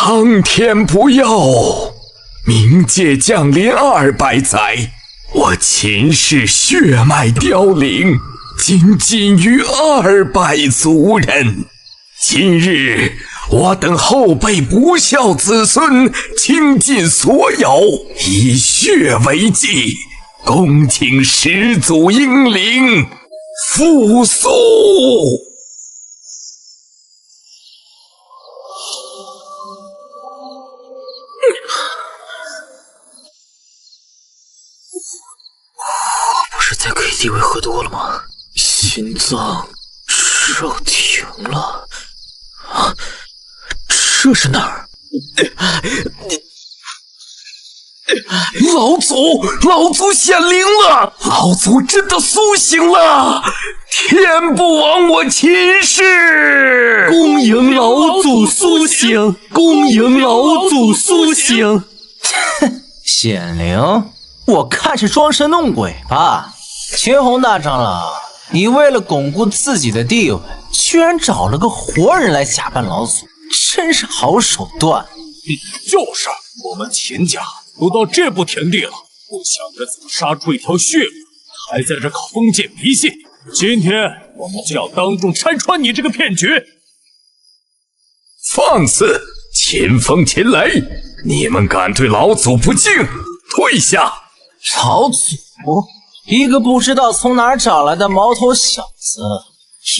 苍天不佑，冥界降临200载，我秦氏血脉凋零，仅仅于200族人。今日我等后辈不孝子孙倾尽所有，以血为祭，恭请始祖英灵复苏。不是在 KTV 喝多了吗？心脏骤停了。啊，这是哪儿？老祖显灵了！老祖真的苏醒了！天不亡我秦氏！恭迎老祖苏醒！恭迎老祖苏醒！显灵？我看是装神弄鬼吧。秦红大长老，你为了巩固自己的地位，居然找了个活人来假扮老祖，真是好手段。就是，我们秦家都到这步田地了，不想着怎么杀出一条血路，还在这搞封建迷信。今天我们就要当众拆穿你这个骗局！放肆！秦风秦雷，你们敢对老祖不敬，退下！老祖，一个不知道从哪儿找来的毛头小子，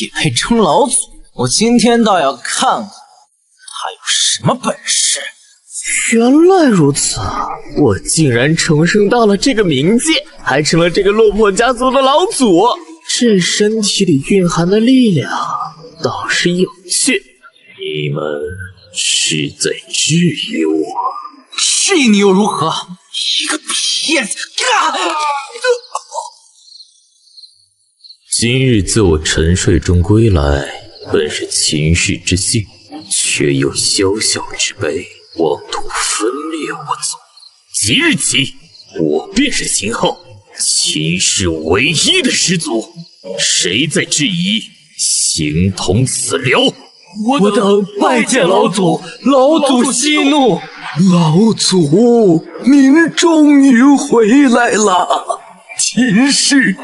也配称老祖？我今天倒要看看他有什么本事！原来如此，我竟然重生到了这个冥界，还成了这个落魄家族的老祖。这身体里蕴含的力量倒是有趣。你们是在质疑我？质疑你又如何？一个骗子！今日自我沉睡中归来，本是秦氏之幸，却有小小之辈妄图分裂我族。即日起，我便是秦后，秦氏唯一的始祖。谁再质疑，形同死流！我等拜见老祖，老祖息怒。老祖，您终于回来了！秦氏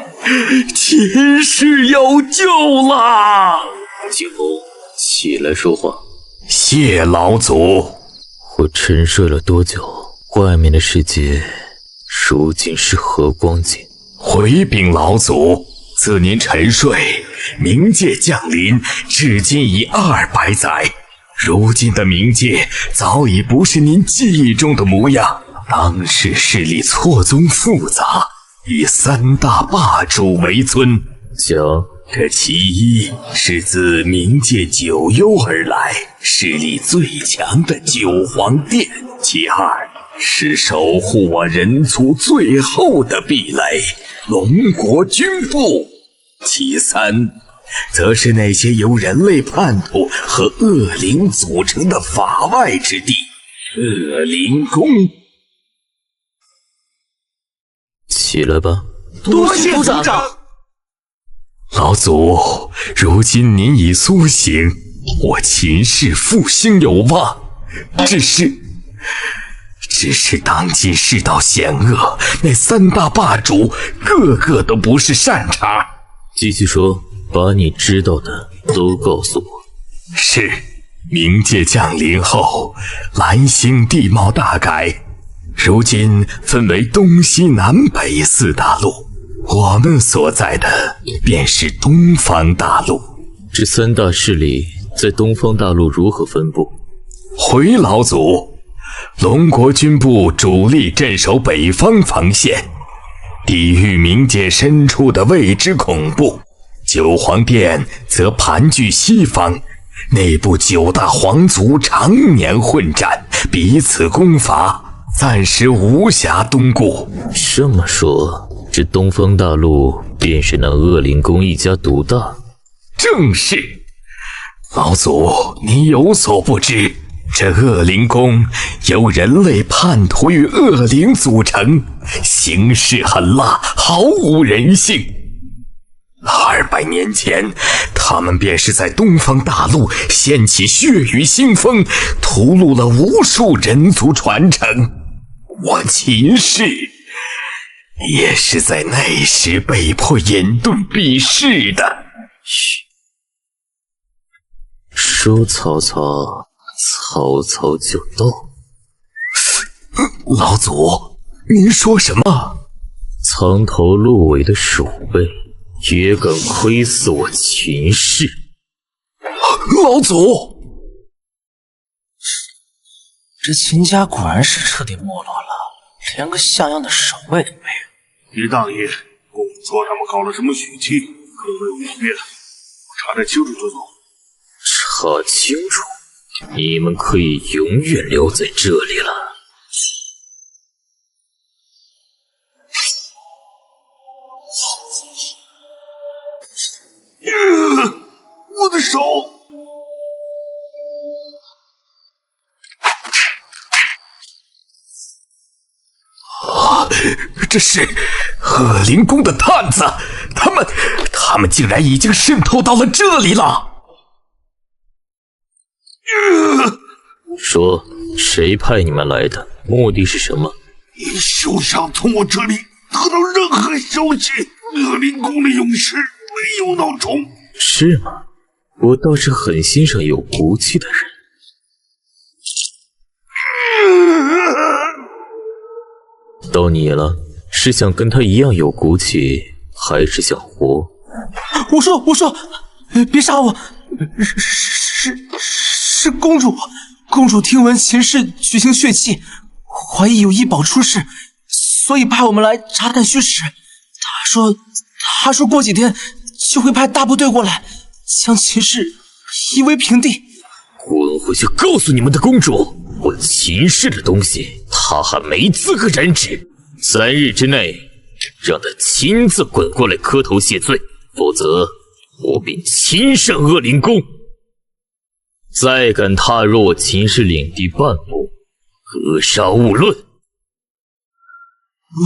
有救啦！景洪，起来说话。谢老祖。我沉睡了多久？外面的世界如今是何光景？回禀老祖，自您沉睡，冥界降临，至今已200载。如今的冥界早已不是您记忆中的模样，当时势力错综复杂，以3大霸主为尊。讲，这其一是自冥界九幽而来，势力最强的九皇殿；其二是守护我人族最后的壁垒——龙国军部；其三则是那些由人类叛徒和恶灵组成的法外之地——恶灵宫。起来吧。多谢族长。老祖，如今您已苏醒，我秦氏复兴有望。只是当今世道险恶，那3大霸主个个都不是善茬。继续说，把你知道的都告诉我。是，冥界降临后，蓝星地貌大改，如今分为东西南北4大陆。我们所在的便是东方大陆。这3大势力在东方大陆如何分布？回老祖，龙国军部主力镇守北方防线，抵御冥界深处的未知恐怖；九皇殿则盘踞西方，内部9大皇族常年混战，彼此攻伐，暂时无暇东顾。这么说，这东方大陆便是那恶灵宫一家独大？正是。老祖，您有所不知，这恶灵宫由人类叛徒与恶灵组成，形势狠辣，毫无人性。200年前，他他们便是在东方大陆掀起血雨腥风，屠戮了无数人族传承。我秦氏也是在那时被迫隐遁避世的。嘘，说曹操，曹操就到。老祖，您说什么？藏头露尾的鼠辈也敢窥伺我秦氏？老祖，这秦家果然是彻底没落了，连个像样的守卫都没有。狄大爷，公主说他们搞了什么血气，各位明辨，查得清楚就走。查清楚，你们可以永远留在这里了。我的手！这是恶灵宫的探子，他们竟然已经渗透到了这里了。说，谁派你们来的？目的是什么？你休想从我这里得到任何消息！恶灵宫的勇士没有闹钟。是吗？我倒是很欣赏有骨气的人。到你了，是想跟他一样有骨气，还是想活？我说，别杀我！是公主。公主听闻秦氏举行血祭，怀疑有异宝出世，所以派我们来查探虚实。她说过几天就会派大部队过来，将秦氏夷为平地。滚回去告诉你们的公主，我秦氏的东西，她还没资格染指。3日之内，让她亲自滚过来磕头谢罪，否则我便亲上恶灵宫。再敢踏入我秦氏领地半步，格杀勿论。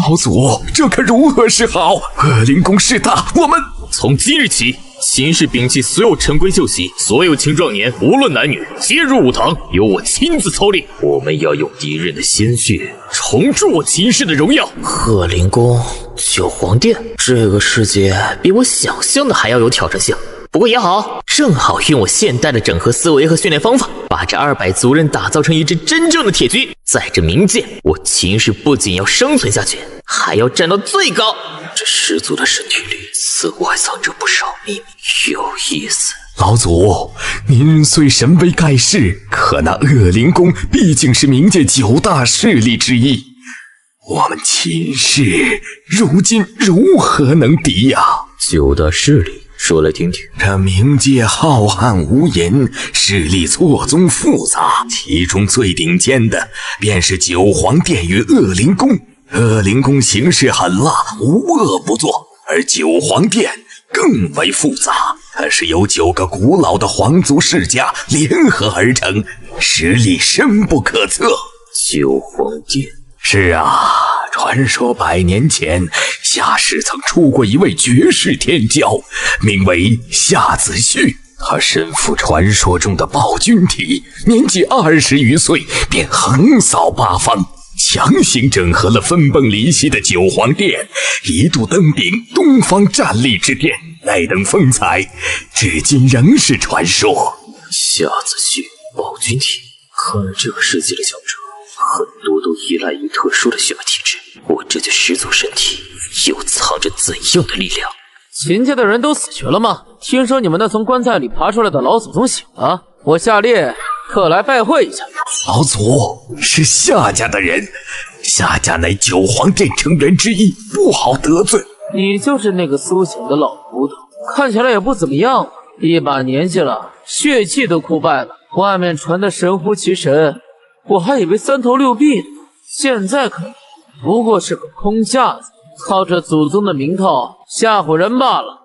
老祖，这可如何是好？恶灵宫势大，我们从今日起，秦氏摒弃所有陈规旧习，所有青壮年，无论男女，皆入武堂，由我亲自操练。我们要用敌人的鲜血重铸我秦氏的荣耀。恶灵宫、九皇殿，这个世界比我想象的还要有挑战性。不过也好，正好用我现代的整合思维和训练方法，把这200族人打造成一支真正的铁军。在这冥界，我秦氏不仅要生存下去，还要站到最高。这10族的身体里，似乎还藏着不少秘密，有意思。老祖，您虽神威盖世，可那恶灵宫毕竟是冥界9大势力之一，我们秦氏如今如何能敌呀9大势力，说来听听。这冥界浩瀚无垠，势力错综复杂，其中最顶尖的便是九皇殿与恶灵宫。恶灵宫形势狠辣，无恶不作，而九皇殿更为复杂，它是由9个古老的皇族世家联合而成，实力深不可测。九皇殿？是啊，传说100年前，夏氏曾出过一位绝世天骄，名为夏子旭。他身负传说中的暴君体，年纪20余岁便横扫8方，强行整合了分崩离析的九皇殿，一度登顶东方战力之巅，那等风采，至今仍是传说。夏子旭，暴君体，看来这个世界的强者很多都依赖于特殊的血脉体质，我这具10族身体又藏着怎样的力量？秦家的人都死绝了吗？听说你们那从棺材里爬出来的老祖宗醒了，我下列特来拜会一下。老祖是夏家的人，夏家乃九皇殿成员之一，不好得罪。你就是那个苏醒的老骨头，看起来也不怎么样，一把年纪了，血气都枯败了，外面传的神乎其神，我还以为3头6臂呢，现在看不过是个空架子，靠着祖宗的名头吓唬人罢了。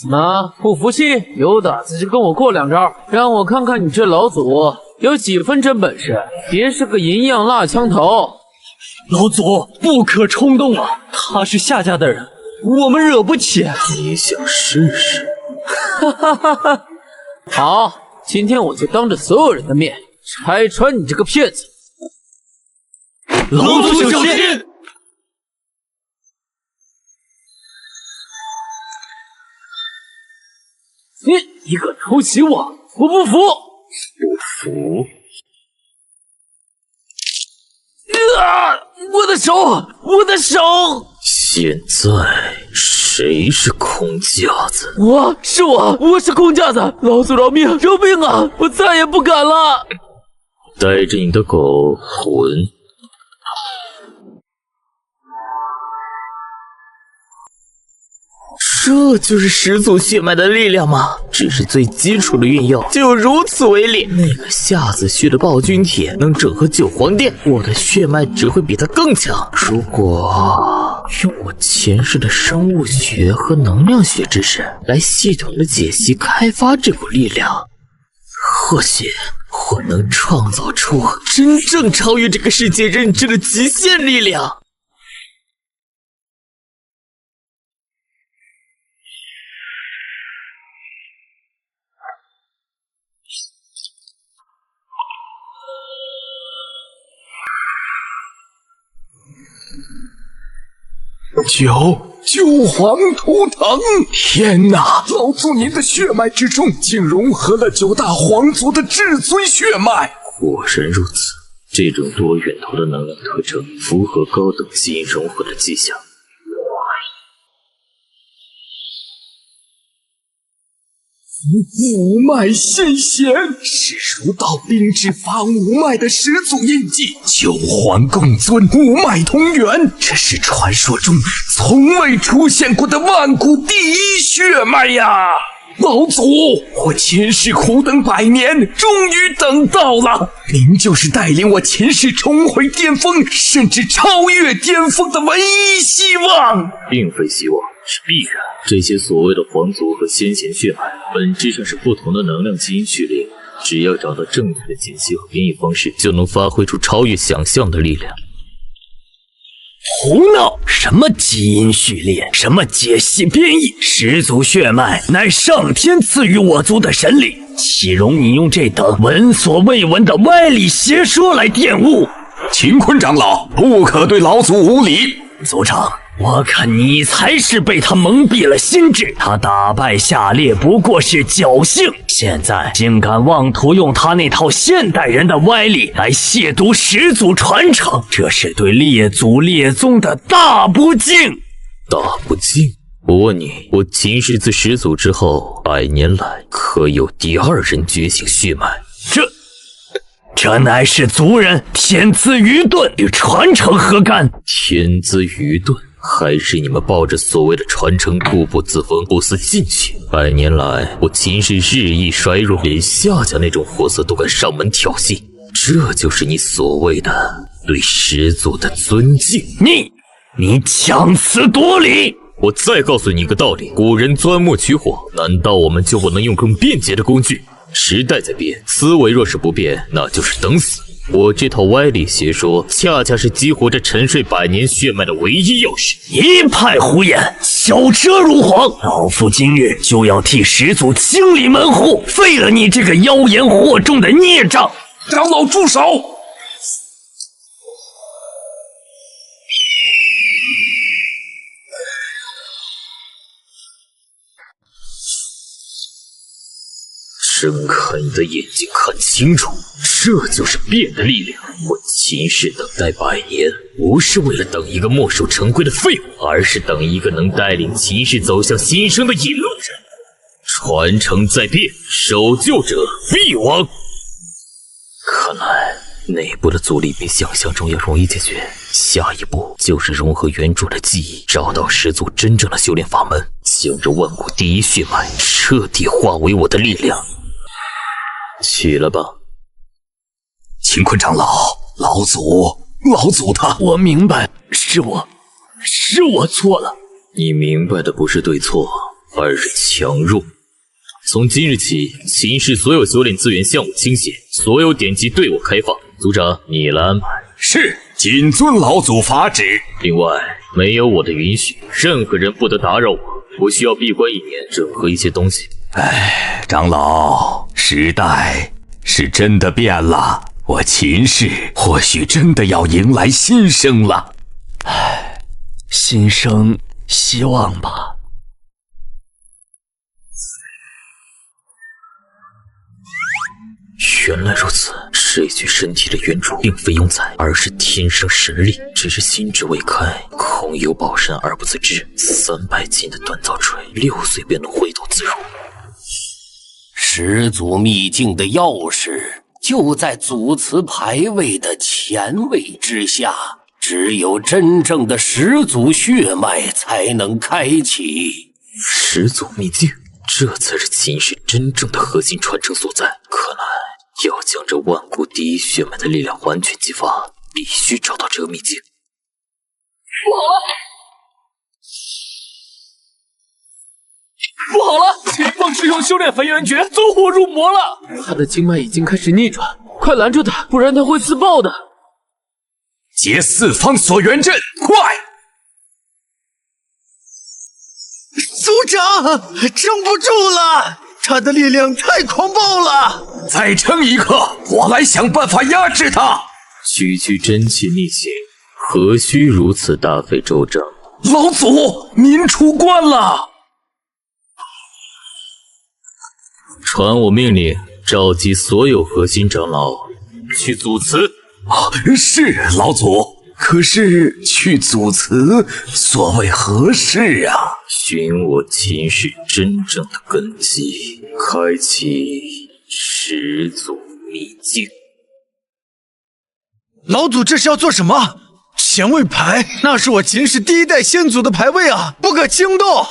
怎么不服气？有胆子就跟我过2招，让我看看你这老祖有几分真本事，别是个银样蜡枪头。老祖不可冲动啊，他是夏家的人，我们惹不起。你想试试？哈哈哈哈！好，今天我就当着所有人的面拆穿你这个骗子！老祖小心！你敢偷袭我，我不服！不服？我的手，我的手！现在谁是空架子？我是空架子！老祖饶命，饶命啊！我再也不敢了！带着你的狗混！这就是始祖血脉的力量吗？只是最基础的运用就有如此威力。那个夏子虚的暴君铁能整合九皇殿，我的血脉只会比他更强。如果用我前世的生物学和能量学知识来系统的解析开发这股力量，或许我能创造出真正超越这个世界认知的极限力量。九皇图腾！天哪，老祖您的血脉之中竟融合了9大皇族的至尊血脉！果然如此，这种多源头的能量特征符合高等基因融合的迹象。五脉现显，是儒道灵智发五脉的始祖印记。9皇共尊，五脉同源，这是传说中从未出现过的万古第一血脉呀！老祖，我前世苦等100年，终于等到了。您就是带领我前世重回巅峰，甚至超越巅峰的唯一希望。并非希望，是必然。这些所谓的皇族和先贤血脉，本质上是不同的能量基因序列。只要找到正确的解析和编译方式，就能发挥出超越想象的力量。胡闹！什么基因序列，什么解析编译，始祖血脉乃上天赐予我族的神力，岂容你用这等闻所未闻的歪理邪说来玷污？乾坤长老，不可对老祖无礼！族长，我看你才是被他蒙蔽了心智，他打败夏烈不过是侥幸，现在竟敢妄图用他那套现代人的歪理来亵渎始祖传承，这是对列祖列宗的大不敬！大不敬？我问你，我秦氏自始祖之后100年来，可有第2人觉醒血脉？这乃是族人天资愚钝，与传承何干？天资愚钝？还是你们抱着所谓的传承固步自封，不思进取？100年来，我秦氏日益衰弱，连夏家那种货色都敢上门挑衅，这就是你所谓的对始祖的尊敬？你强词夺理！我再告诉你一个道理：古人钻木取火，难道我们就不能用更便捷的工具？时代在变，思维若是不变，那就是等死。我这套歪理邪说，恰恰是激活着沉睡100年血脉的唯一钥匙。一派胡言，小车如簧！老夫今日就要替始祖清理门户，废了你这个妖言惑众的孽障！长老住手！睁开你的眼睛，看清楚，这就是变的力量。我秦氏等待100年，不是为了等一个墨守成规的废物，而是等一个能带领秦氏走向新生的引路人。传承在变，守旧者必亡。看来内部的阻力比想象中要容易解决，下一步就是融合原主的记忆，找到始祖真正的修炼法门，将这万古第一血脉彻底化为我的力量。起了吧，乾坤长老，老祖他……我明白，是我错了。你明白的不是对错，而是强弱。从今日起，秦氏所有修炼资源向我倾斜，所有典籍对我开放。族长，你来安排。是，谨遵老祖法旨。另外，没有我的允许，任何人不得打扰我。我需要闭关1年，整合一些东西。长老，时代是真的变了，我秦氏或许真的要迎来新生了。新生希望吧。原来如此，这具身体的原主并非庸才，而是天生神力，只是心智未开，空有宝山而不自知。300斤的锻造锤，6岁便能挥动自如。始祖秘境的钥匙就在祖祠牌位的前位之下，只有真正的始祖血脉才能开启。始祖秘境，这才是秦氏真正的核心传承所在。看来要将这万古第一血脉的力量完全激发，必须找到这个秘境。不好了！秦风师兄修炼焚元诀，走火入魔了。他的经脉已经开始逆转，快拦住他，不然他会自爆的。结四方锁元阵，快！族长，撑不住了，他的力量太狂暴了。再撑一刻，我来想办法压制他。区区真气逆行，何须如此大费周章？老祖，您出关了！传我命令，召集所有核心长老去祖祠。是老祖。可是去祖祠所谓何事啊？寻我秦氏真正的根基，开启始祖秘境。老祖这是要做什么？前位牌，那是我秦氏第1代先祖的牌位啊，不可轻动。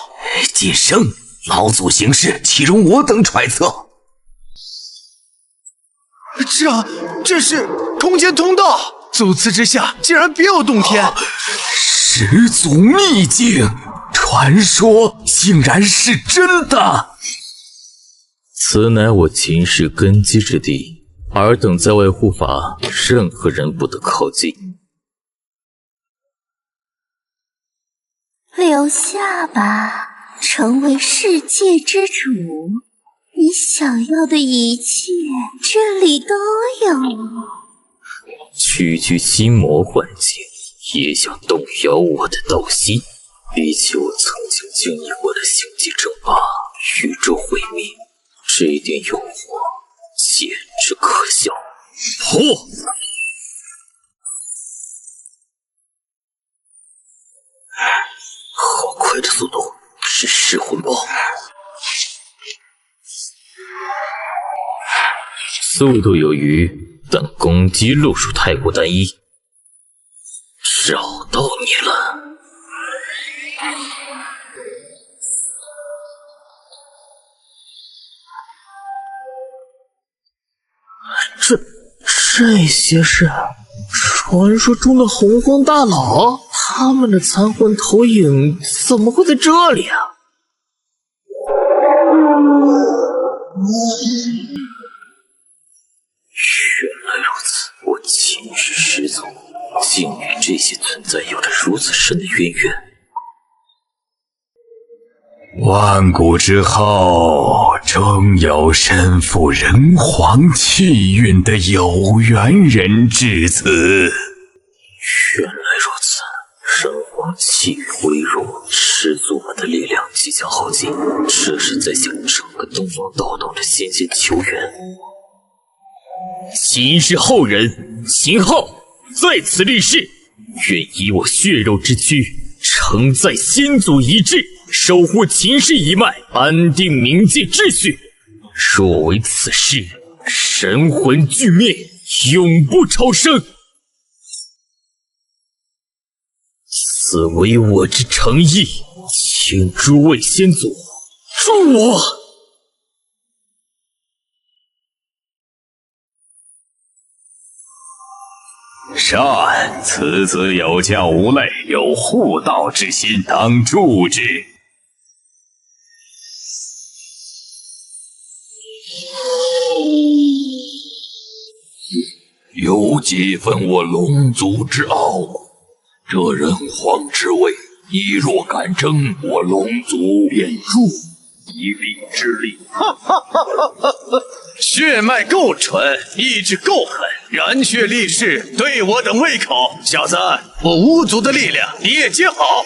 晋升，老祖行事岂容我等揣测？这是空间通道。祖祠之下竟然别有洞天，始祖秘境，传说竟然是真的。此乃我秦氏根基之地，尔等在外护法，任何人不得靠近。留下吧，成为世界之主，你想要的一切这里都有。区区心魔幻境，也想动摇我的道心？比起我曾经经历过的星际争霸、宇宙毁灭，这一点诱惑简直可笑。破！好快的速度，是噬魂爆！速度有余，但攻击路数太过单一。找到你了！这些是传说中的洪荒大佬，他们的残魂投影怎么会在这里啊？原来如此，我秦氏始祖竟与这些存在有着如此深的渊源。万古之后，终有身负人皇气运的有缘人至此。原来如此，人皇气运微弱，始祖们的力量即将耗尽，这是在向整个东方道道的仙仙求援。秦氏后人秦昊在此立誓，愿以我血肉之躯承载先祖遗志，守护秦氏一脉，安定冥界秩序。若为此事，神魂俱灭，永不超生。此为我之诚意，请诸位先祖助我。善，此子有教无类，有护道之心，当助之。有几分我龙族之傲。这人皇之位，你若敢争，我龙族便诛。一力之力。血脉够纯，意志够狠，燃血力士对我等胃口。小子，我巫族的力量你也接好。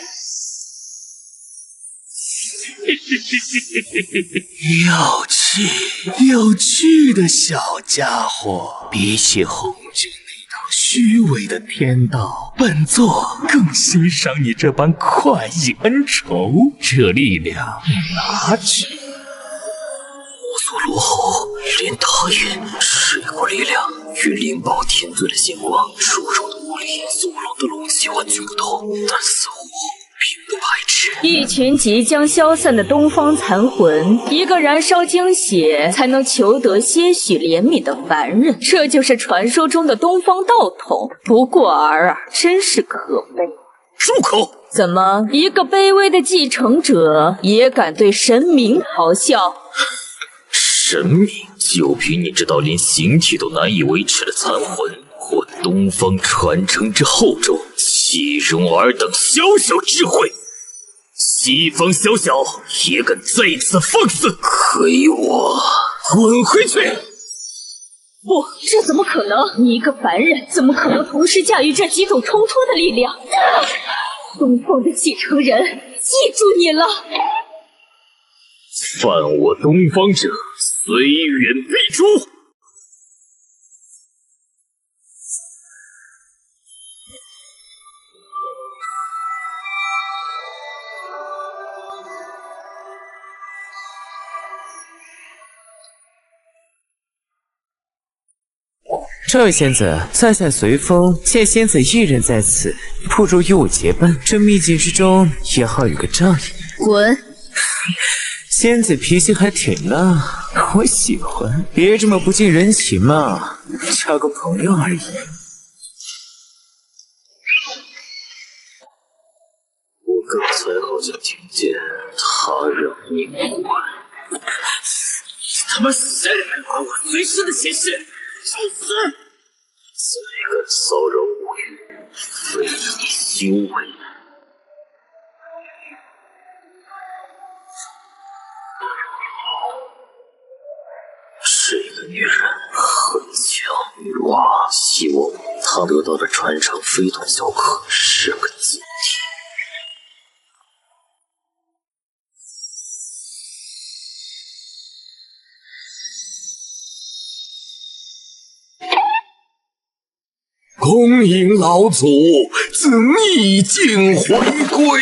有趣的小家伙，比起红军那套虚伪的天道，本座更欣赏你这般快意恩仇。这力量拿去。我所罗喉，连他也是一股力量，与灵宝天尊的星光、出手的魔力、索隆的龙息完全不同，但似乎并不排斥。一群即将消散的东方残魂，一个燃烧精血才能求得些许怜悯的凡人，这就是传说中的东方道统。不过尔尔，真是可悲。住口！怎么，一个卑微的继承者也敢对神明咆哮？神明，就凭你这道连形体都难以维持的残魂，我东方传承之厚重，岂容尔等小小智慧？西方小小也敢在此放肆，给我滚回去！不，这怎么可能？你一个凡人，怎么可能同时驾驭这几种冲突的力量？东方的继承人，记住你了！犯我东方者，虽远必诛！这位仙子，在下随风，见仙子一人在此，不如与我结伴。这秘境之中也好有个仗义。滚！仙子脾气还挺大，我喜欢。别这么不近人情嘛，交个朋友而已。我刚才好像听见他让你滚。他妈谁管我随身的闲事？去死！再敢骚扰我域，非你修为。这个女人很强，我希望她得到的传承非同小可，是个禁忌。恭迎老祖自秘境回归。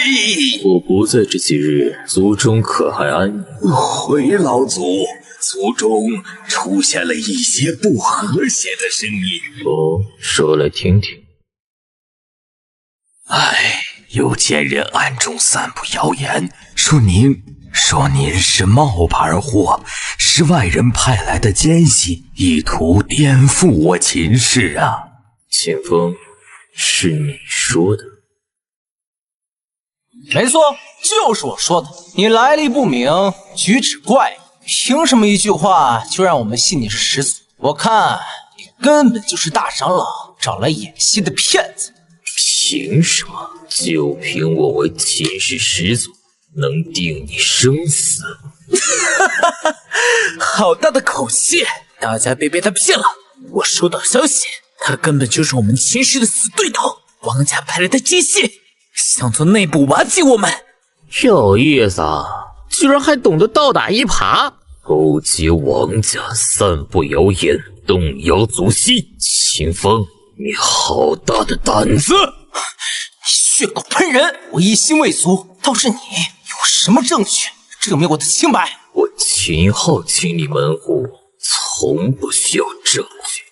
我不在这几日，族中可还安宁？回老祖，族中出现了一些不和谐的声音。哦，说来听听。有奸人暗中散布谣言，说您是冒牌货，是外人派来的奸细，意图颠覆我秦氏啊！秦风，是你说的？没错，就是我说的。你来历不明，举止怪异，凭什么一句话就让我们信你是始祖？我看你根本就是大长老找来演戏的骗子。凭什么？就凭我为秦氏始祖，能定你生死？好大的口气！大家别被他骗了。我收到消息，他根本就是我们秦氏的死对头，王家派来的奸细，想从内部瓦解我们。有意思啊，居然还懂得倒打一耙，勾结王家，散布谣言，动摇族系。秦风，你好大的胆子！血口喷人！我一心为族，倒是你有什么证据证明我的清白？我秦昊清理门户，从不需要证据。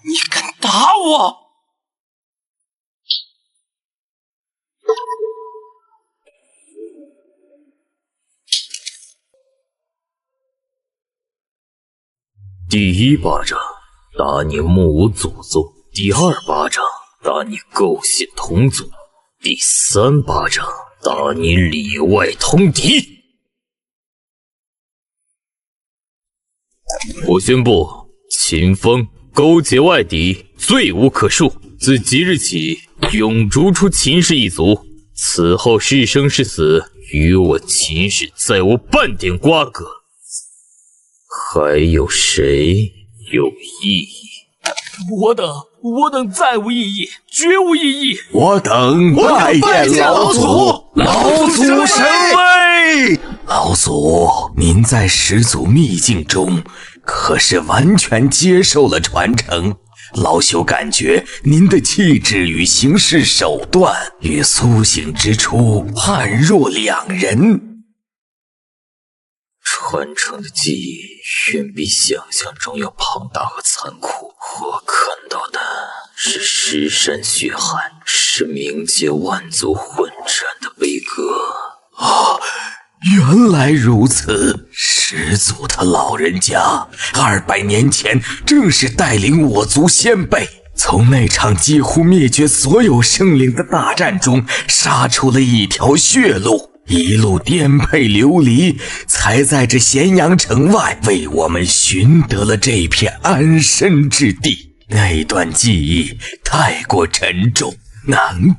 你敢打我？第一巴掌打你目无祖宗，第二巴掌打你构陷同族，第三巴掌打你里外通敌。我宣布，秦风勾结外敌，罪无可恕，自即日起永逐出秦氏一族，此后是生是死，与我秦氏再无半点瓜葛。还有谁有异议？我等再无异议，绝无异议。我等拜见老祖，老祖神威！老祖，您在始祖秘境中可是完全接受了传承。老朽感觉您的气质与行事手段与苏醒之初判若两人。传承的记忆远比想象中要庞大和残酷。我看到的是尸山血海，是冥界万族混战的悲歌。啊，原来如此！始祖他老人家200年前正是带领我族先辈，从那场几乎灭绝所有生灵的大战中杀出了一条血路，一路颠沛流离，才在这咸阳城外为我们寻得了这片安身之地。那段记忆太过沉重，难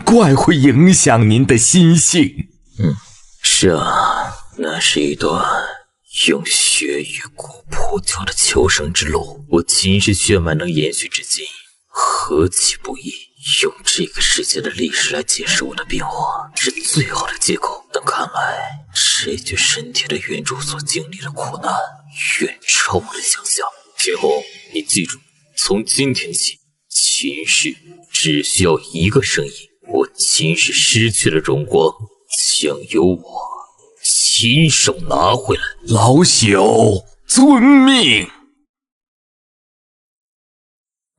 怪会影响您的心性。是啊，那是一段用血与骨铺就的求生之路。我秦氏血脉能延续至今，何其不易！用这个世界的历史来解释我的变化，是最好的借口。但看来这具身体的原主所经历的苦难，远超我的想象。天红，你记住，从今天起，秦氏只需要一个声音，我秦氏失去了荣光，将由我亲手拿回来。老朽遵命。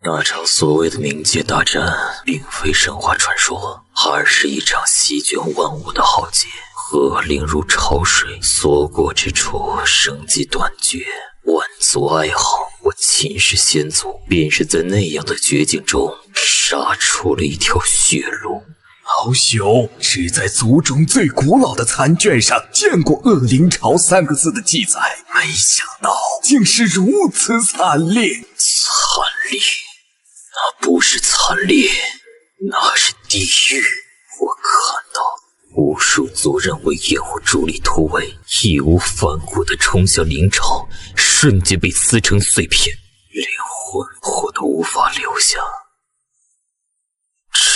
那场所谓的冥界大战，并非神话传说，而是一场席卷万物的浩劫。恶灵如潮水，所过之处生机断绝，万族哀嚎。我秦氏先祖便是在那样的绝境中杀出了一条血路。老朽只在族中最古老的残卷上见过恶灵潮3个字的记载，没想到竟是如此惨烈。惨烈？那不是惨烈，那是地狱。我看到无数族人为掩护主力突围，义无反顾地冲向灵潮，瞬间被撕成碎片，连魂魄都无法留下。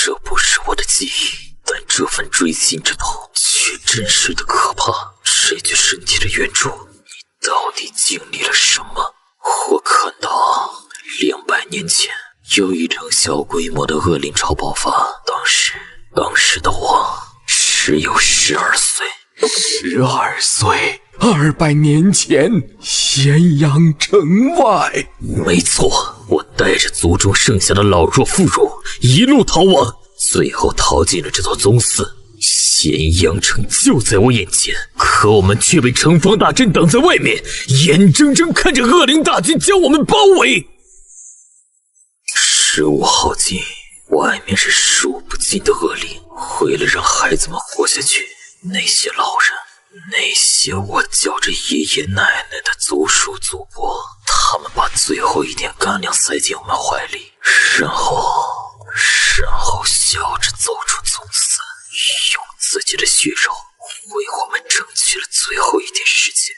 这不是我的记忆，但这份锥心之痛却真实的可怕。这具身体的原主，你到底经历了什么？我看到200年前有一场小规模的恶灵潮爆发，当时的我只有12岁。12岁，200年前，咸阳城外。没错，我带着族中剩下的老弱妇孺一路逃亡，最后逃进了这座宗祠。咸阳城就在我眼前，可我们却被城防大阵挡在外面，眼睁睁看着恶灵大军将我们包围。15号径，外面是数不尽的恶灵，为了让孩子们活下去，那些老人，那些我叫着爷爷奶奶的族叔祖伯，他们把最后一点干粮塞进我们怀里，然后笑着走出宗祠，用自己的血肉为我们争取了最后一点时间。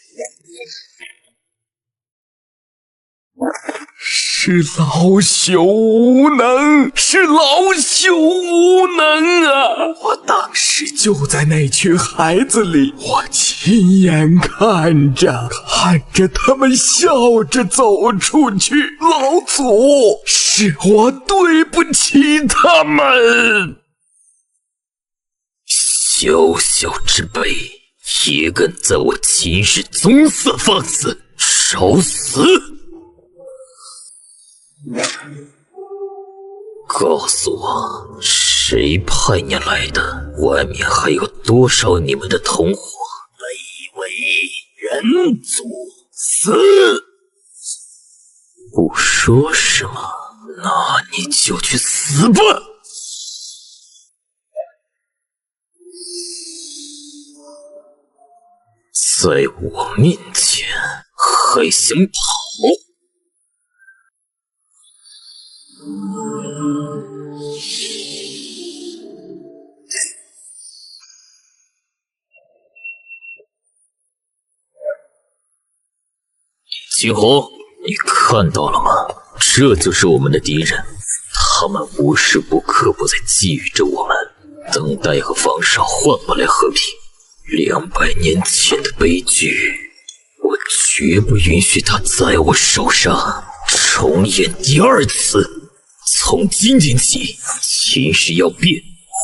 是老朽无能，是老朽无能啊！我当时就在那群孩子里，我亲眼看着他们笑着走出去。老祖，是我对不起他们。小小之辈，也敢在我秦氏宗祠放肆，找死！告诉我，谁派你来的？外面还有多少你们的同伙？卑微人族，死！不说什么，那你就去死吧！在我面前还想跑？秦红，你看到了吗？这就是我们的敌人，他们无时不刻不在觊觎着我们，等待和方少换不来和平。200年前的悲剧，我绝不允许它在我手上重演第二次。从今天起，秦氏要变，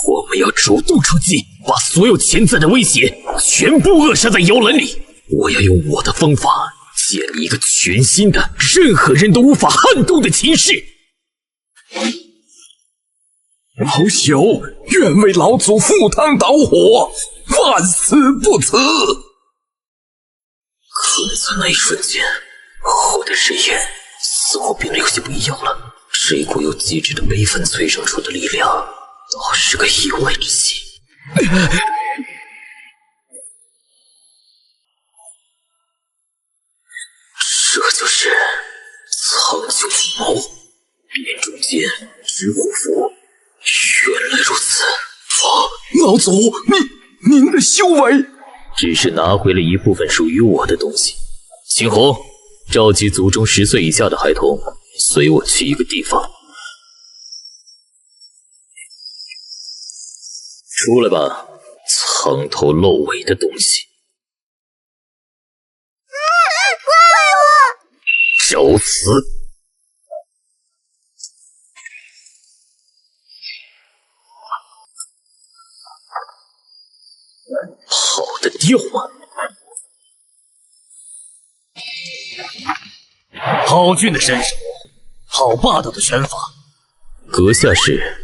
我们要主动出击，把所有潜在的威胁全部扼杀在摇篮里。我要用我的方法建立一个全新的、任何人都无法撼动的秦氏。老朽愿为老祖赴汤蹈火，万死不辞。可在那一瞬间，我的视野似乎变得有些不一样了。这股由机智的悲愤催生出的力量，倒是个意外之喜。这就是苍穹谋，变中间之虎符。原来如此。老祖，您的修为只是拿回了一部分属于我的东西。秦红，召集族中10岁以下的孩童，随我去一个地方。出来吧，藏头露尾的东西！找死！跑得掉吗？好俊的身手，好霸道的拳法。阁下是？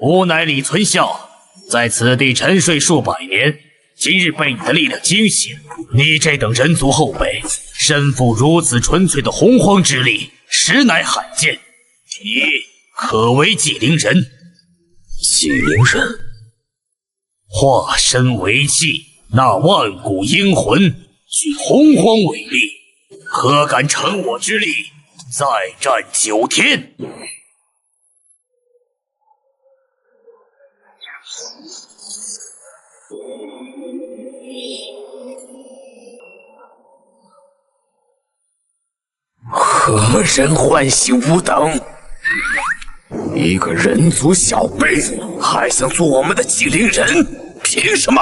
吾乃李存孝，在此地沉睡数百年，今日被你的力量惊醒。你这等人族后辈，身负如此纯粹的洪荒之力，实乃罕见。你可为纪灵人？纪灵人？化身为纪，那万古英魂，举洪荒伟力，可敢乘我之力，再战9天？何人唤醒吾等？一个人族小辈还想做我们的纪灵人？凭什么？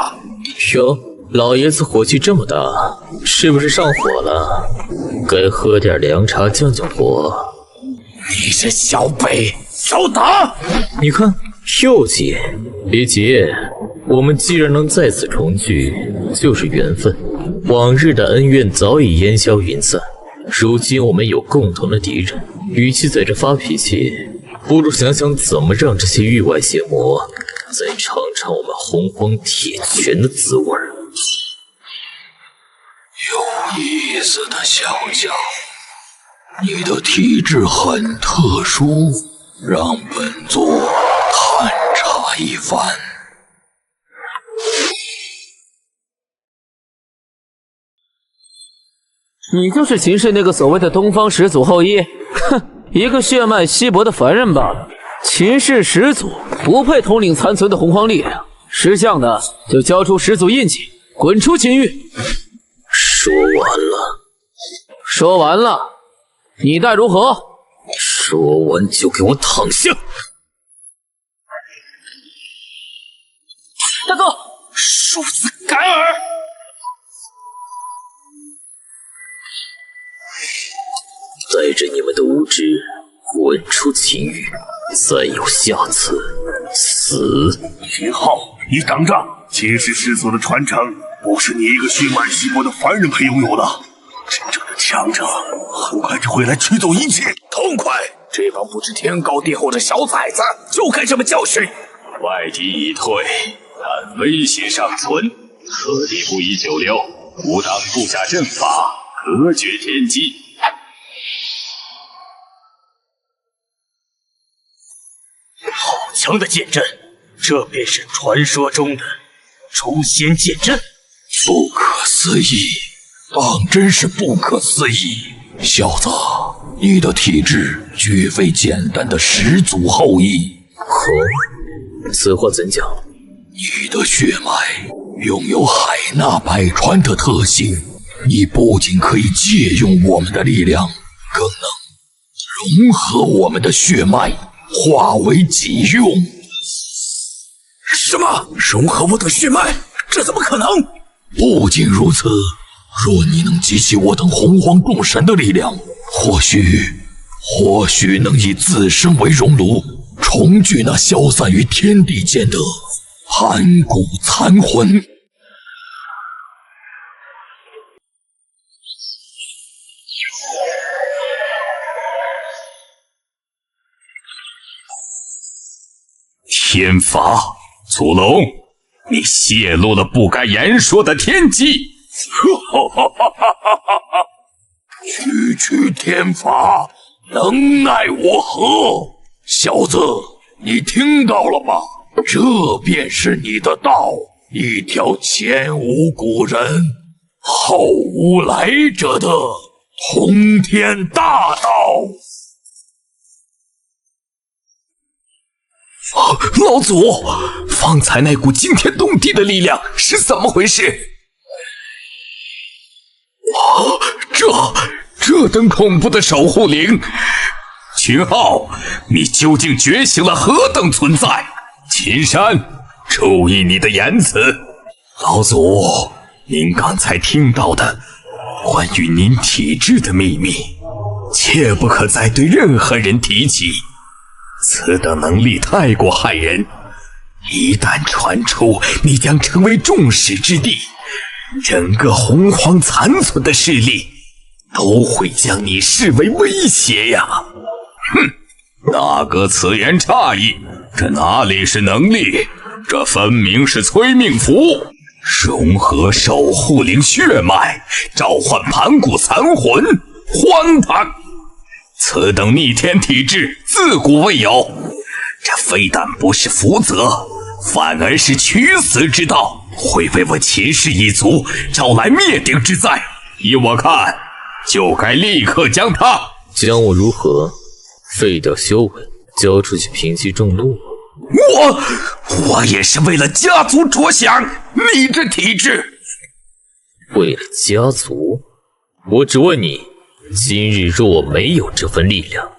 哟，老爷子火气这么大，是不是上火了？该喝点凉茶降降火。你这小辈，少打！你看，又急。别急，我们既然能再次重聚，就是缘分。往日的恩怨早已烟消云散。如今我们有共同的敌人，与其在这发脾气，不如想想怎么让这些域外邪魔再尝尝我们洪荒铁拳的滋味。有意思的小将，你的体质很特殊，让本座探查一番。你就是秦氏那个所谓的东方始祖后裔？哼，一个血脉稀薄的凡人罢了。秦氏始祖不配统领残存的洪荒力量，识相的就交出始祖印记，滚出秦域。说完了。说完了，你待如何？说完就给我躺下。大哥，庶子敢尔！带着你们的无知滚出秦域，再有下次，死！秦昊，你等着！秦氏始祖的传承不是你一个血脉稀薄的凡人配拥有的，真正的强者很快就会来取走一切。痛快！这帮不知天高地厚的小崽子就该这么教训。外敌已退，但威胁尚存，此地不宜久留，吾当布下阵法，隔绝天机。好强的剑阵，这便是传说中的诛仙剑阵。不可思议，当真是不可思议！小子，你的体质绝非简单的始祖后裔。此话怎讲？你的血脉拥有海纳百川的特性，你不仅可以借用我们的力量，更能融合我们的血脉，化为己用。什么？融合我的血脉？这怎么可能？不仅如此，若你能集齐我等洪荒众神的力量，或许能以自身为熔炉，重聚那消散于天地间的盘古残魂。天罚，祖龙，你泄露了不该言说的天机！区天罚，能奈我何？小子，你听到了吗？这便是你的道，一条前无古人后无来者的通天大道。老祖，方才那股惊天动地的力量是怎么回事？这等恐怖的守护灵，秦昊，你究竟觉醒了何等存在？秦山，注意你的言辞。老祖，您刚才听到的关于您体质的秘密，切不可再对任何人提起。此等能力太过骇人，一旦传出，你将成为众矢之的，整个洪荒残存的势力都会将你视为威胁呀！哼，大哥此言差矣，这哪里是能力，这分明是催命符，融合守护灵血脉，召唤盘古残魂，荒唐！此等逆天体质自古未有，这非但不是福泽，反而是取死之道，会为我秦氏一族招来灭顶之灾。依我看，就该立刻将他将我如何？废掉修为，交出去平息众怒。我也是为了家族着想，你这体质。为了家族？我只问你，今日若我没有这份力量，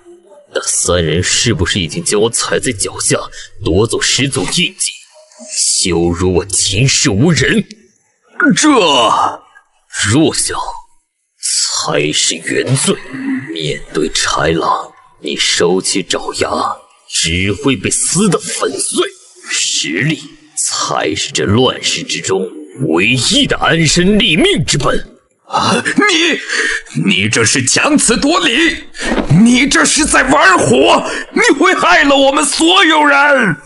那三人是不是已经将我踩在脚下，夺走始祖印记，羞辱我秦氏无人？这弱小才是原罪。面对豺狼，你收起爪牙，只会被撕得粉碎。实力才是这乱世之中唯一的安身立命之本。你这是强词夺理，你这是在玩火，你会害了我们所有人。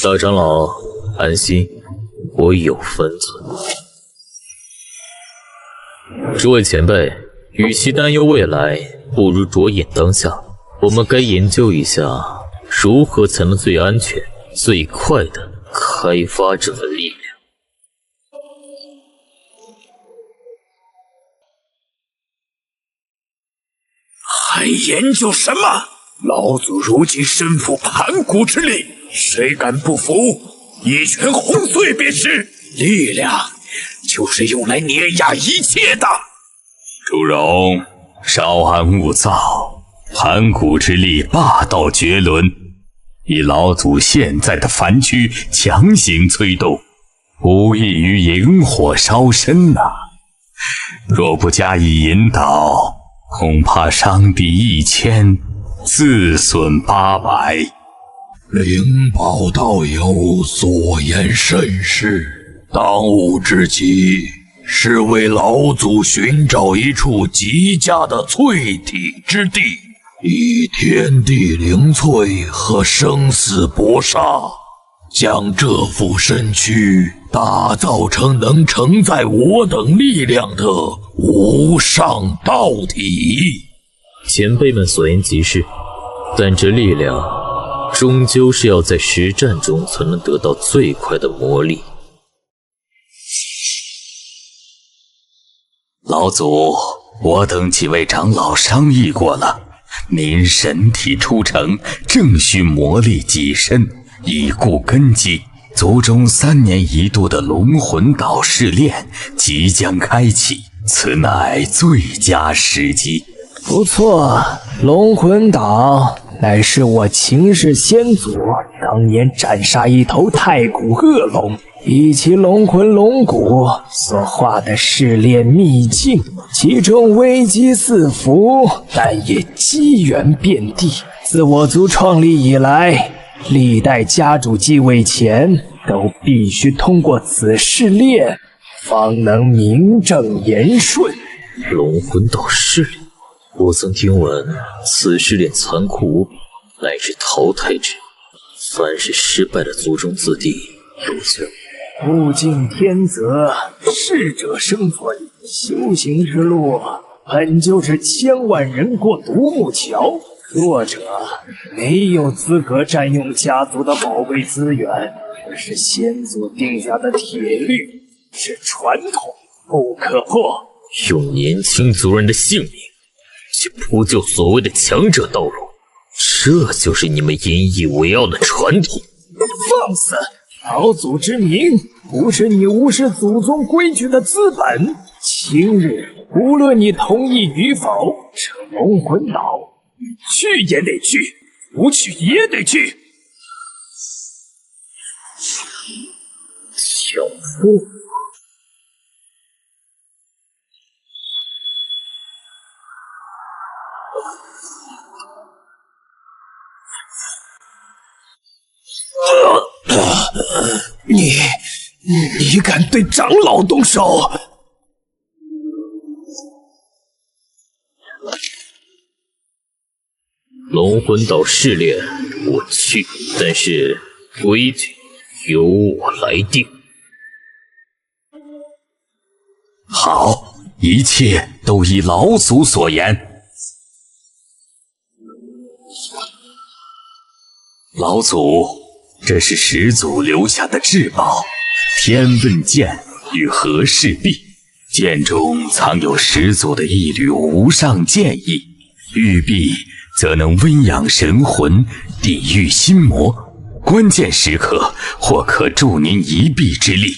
大长老安心，我有分寸。诸位前辈，与其担忧未来，不如着眼当下。我们该研究一下，如何才能最安全、最快的开发这份力量。还研究什么？老祖如今身负盘古之力，谁敢不服？一拳轰碎便是。力量就是用来碾压一切的。朱荣，稍安勿躁，盘古之力霸道绝伦，以老祖现在的凡躯强行催动，无异于引火烧身呐。若不加以引导，恐怕伤敌1000，自损800。灵宝道友所言甚是，当务之急是为老祖寻找一处极佳的淬体之地，以天地灵淬和生死搏杀，将这副身躯打造成能承载我等力量的无上道体。前辈们所言极是，但这力量终究是要在实战中才能得到最快的魔力。老祖，我等几位长老商议过了，您神体出城，正需魔力极深，以固根基。族中3年一度的龙魂岛试炼即将开启，此乃最佳时机。不错，龙魂岛乃是我秦氏先祖当年斩杀一头太古恶龙，以其龙魂龙骨所化的试炼秘境，其中危机四伏，但也机缘遍地。自我族创立以来，历代家主继位前都必须通过此试炼，方能名正言顺。龙魂岛试炼，我曾听闻此试炼残酷无比，乃至淘汰制，凡是失败的族中子弟都将物竞天择，适者生存。修行之路本就是千万人过独木桥，弱者没有资格占用家族的宝贵资源，这是先祖定下的铁律，是传统，不可破。用年轻族人的性命去铺就所谓的强者道路，这就是你们引以为傲的传统。放肆！老祖之名不是你无视祖宗规矩的资本。今日无论你同意与否，这龙魂岛你去也得去，不去也得去。强迫？你敢对长老动手？龙魂岛试炼我去，但是规矩由我来定。好，一切都依老祖所言。老祖，这是始祖留下的至宝天问剑与和氏璧，剑中藏有始祖的一缕无上剑意，玉璧则能温养神魂，抵御心魔，关键时刻或可助您一臂之力。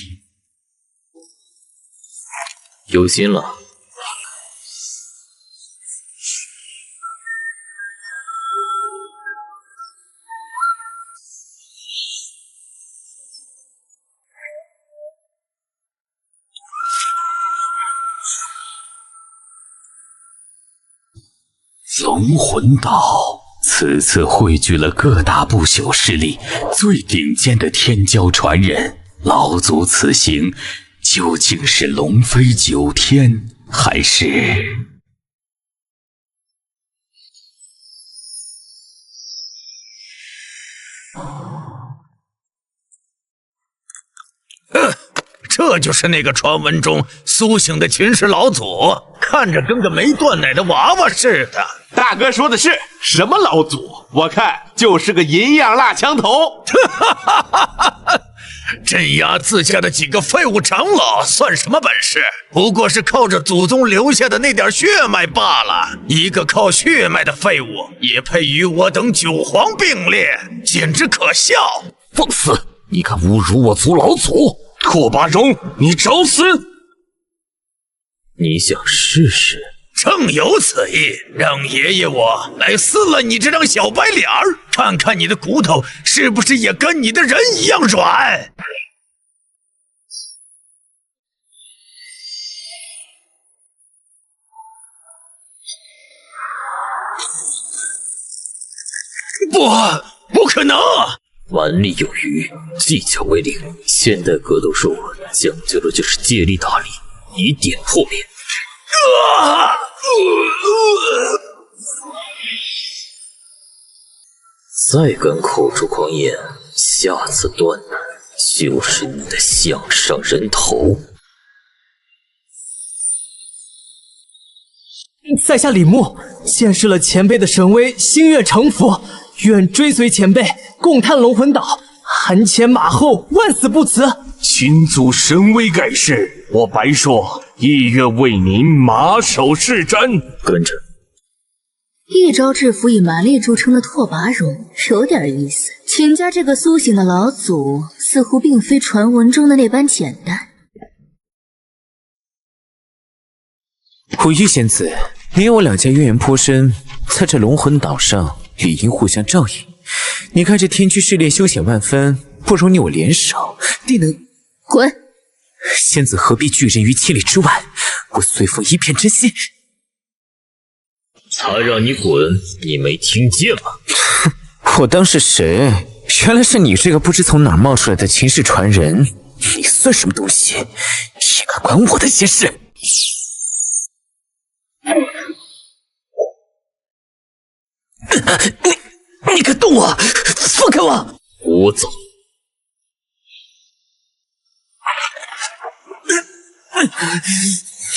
有心了。龙魂岛此次汇聚了各大不朽势力最顶尖的天骄传人，老祖此行究竟是龙飞9天，还是……这就是那个传闻中苏醒的秦氏老祖，看着跟个没断奶的娃娃似的。大哥说的是什么老祖？我看就是个银样蜡枪头。镇压自家的几个废物长老算什么本事？不过是靠着祖宗留下的那点血脉罢了。一个靠血脉的废物也配与我等9皇并列，简直可笑！放肆！你敢侮辱我族老祖！拓跋荣，你找死！你想试试？正有此意，让爷爷我来撕了你这张小白脸儿，看看你的骨头是不是也跟你的人一样软。不可能！蛮力有余，技巧为零。现代格斗术讲究的就是借力打力，以点破面。再敢口出狂言，下次断的就是你的项上人头。在下李牧见识了前辈的神威，心悦诚服，愿追随前辈，共探龙魂岛，鞍前马后，万死不辞。秦祖神威盖世，我白硕亦愿为您马首是瞻。跟着。一招制服以蛮力著称的拓跋荣，有点意思。秦家这个苏醒的老祖，似乎并非传闻中的那般简单。虎玉仙子，你我两家渊源颇深，在这龙魂岛上理应互相照应。你看这天驱试炼凶险万分，不如你我联手，定能……滚！仙子何必拒人于千里之外？我随风一片真心。他让你滚，你没听见吗？我当是谁？原来是你这个不知从哪儿冒出来的秦氏传人！你算什么东西？也敢管我的闲事？你敢动我？放开我！我走。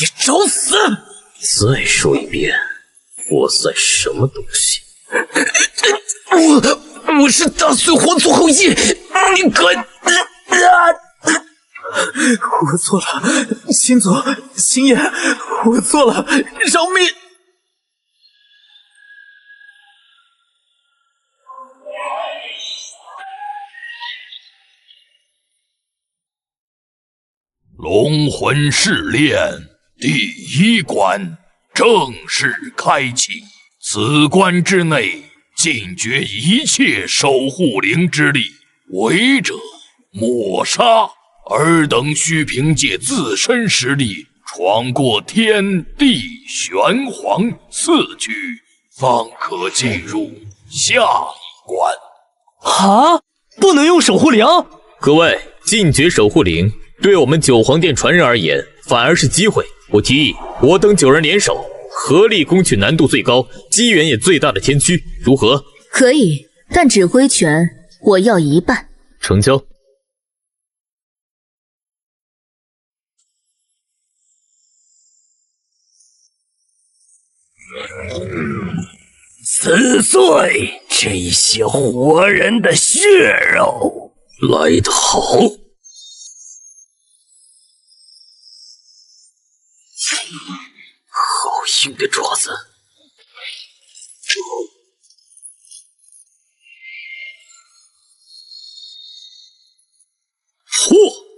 你找死！再说一遍，我算什么东西？我是大隋皇族后裔，你敢！我错了，秦祖、秦爷，我错了，饶命！龙魂试炼第1关正式开启，此关之内禁绝一切守护灵之力，违者抹杀。尔等需凭借自身实力闯过天地玄黄4局，方可进入下一关。啊！不能用守护灵？各位，禁绝守护灵对我们九皇殿传人而言反而是机会。我提议，我等9人联手，合力攻取难度最高、机缘也最大的天驱，如何？可以，但指挥权我要1半。成交。撕碎这些活人的血肉！来得好！好硬的爪子！嚯！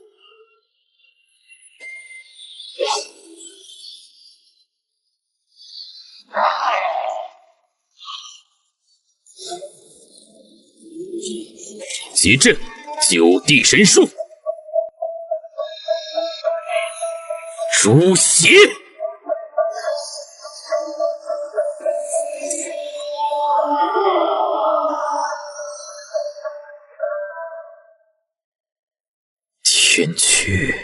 结阵9地神术，诛邪！天驱，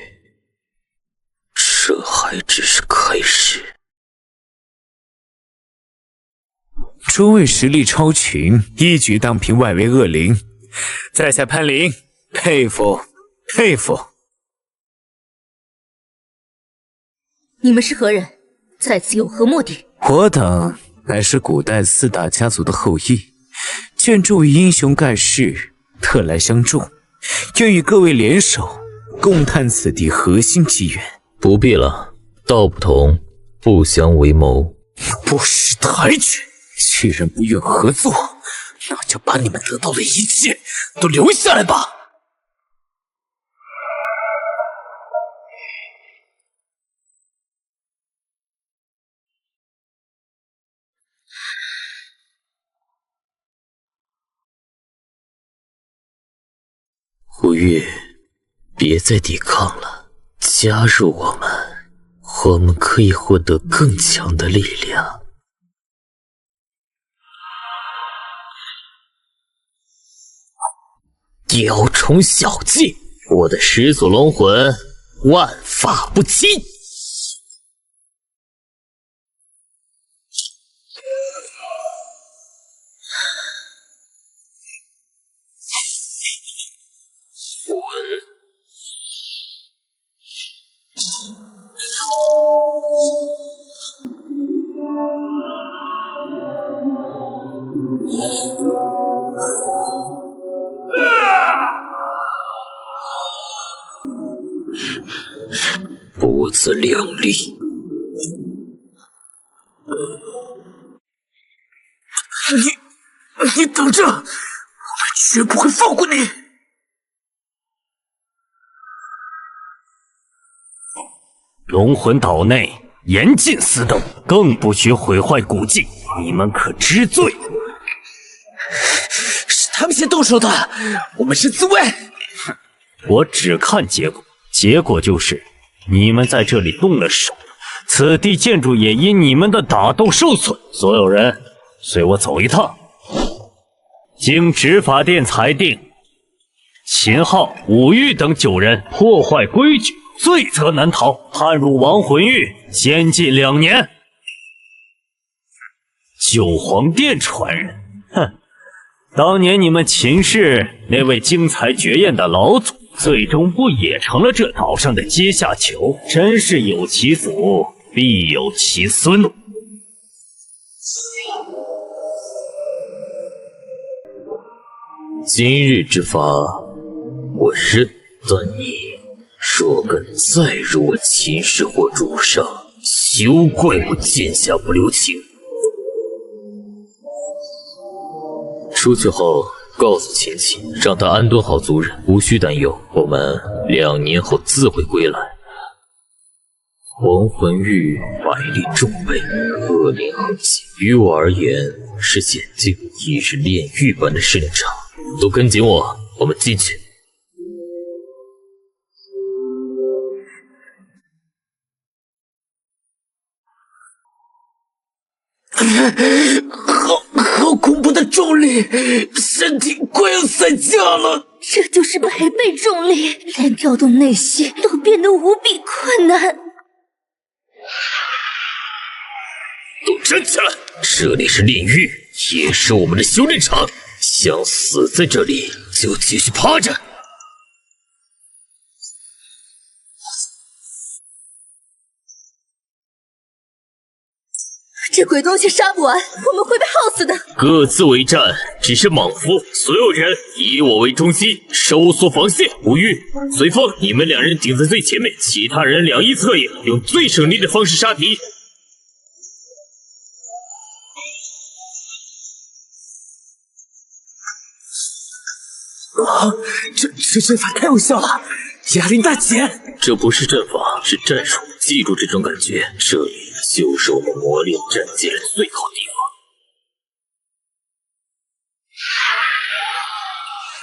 这还只是开始。诸位实力超群，一举荡平外围恶灵，在下潘林，佩服佩服。你们是何人？在此有何目的？我等乃是古代4大家族的后裔，见诸位英雄盖世，特来相助，愿与各位联手，共探此地核心机缘。不必了，道不同，不相为谋。不识抬举，既然不愿合作，那就把你们得到的一切都留下来吧。胡月，别再抵抗了，加入我们，我们可以获得更强的力量。雕虫小技，我的始祖龙魂万法不侵。不自量力。你等着，我们绝不会放过你！龙魂岛内严禁私斗，更不许毁坏古迹，你们可知罪？是他们先动手的，我们是自卫。我只看结果，结果就是你们在这里动了手，此地建筑也因你们的打斗受损。所有人随我走一趟。经执法殿裁定，秦昊、武玉等9人破坏规矩，罪责难逃，判入亡魂狱，监禁2年。九皇殿传人，哼，当年你们秦氏那位精彩绝艳的老祖，最终不也成了这岛上的阶下囚？真是有其祖，必有其孙。今日之法，我认，但你若敢再入我秦氏或主上，休怪我剑下不留情。出去后告诉秦琪，让他安顿好族人，无需担忧，我们2年后自会归来。亡魂狱百力重备，恶灵横行，于我而言是险境，亦是炼狱般的试炼场。都跟紧我，我们进去。好恐怖的重力，身体快要散架了。这就是100倍重力，连调动内息都变得无比困难。都站起来！这里是炼狱，也是我们的修炼场。想死在这里，就继续趴着。这鬼东西杀不完，我们会被耗死的。各自为战，只是莽夫。所有人以我为中心，收缩防线。吴玉、随风，你们2人顶在最前面，其他人两翼侧应，用最省力的方式杀敌。这阵法太有效了，压力大减。这不是阵法，是战术。记住这种感觉，这里就是我们磨练战技的最好地方。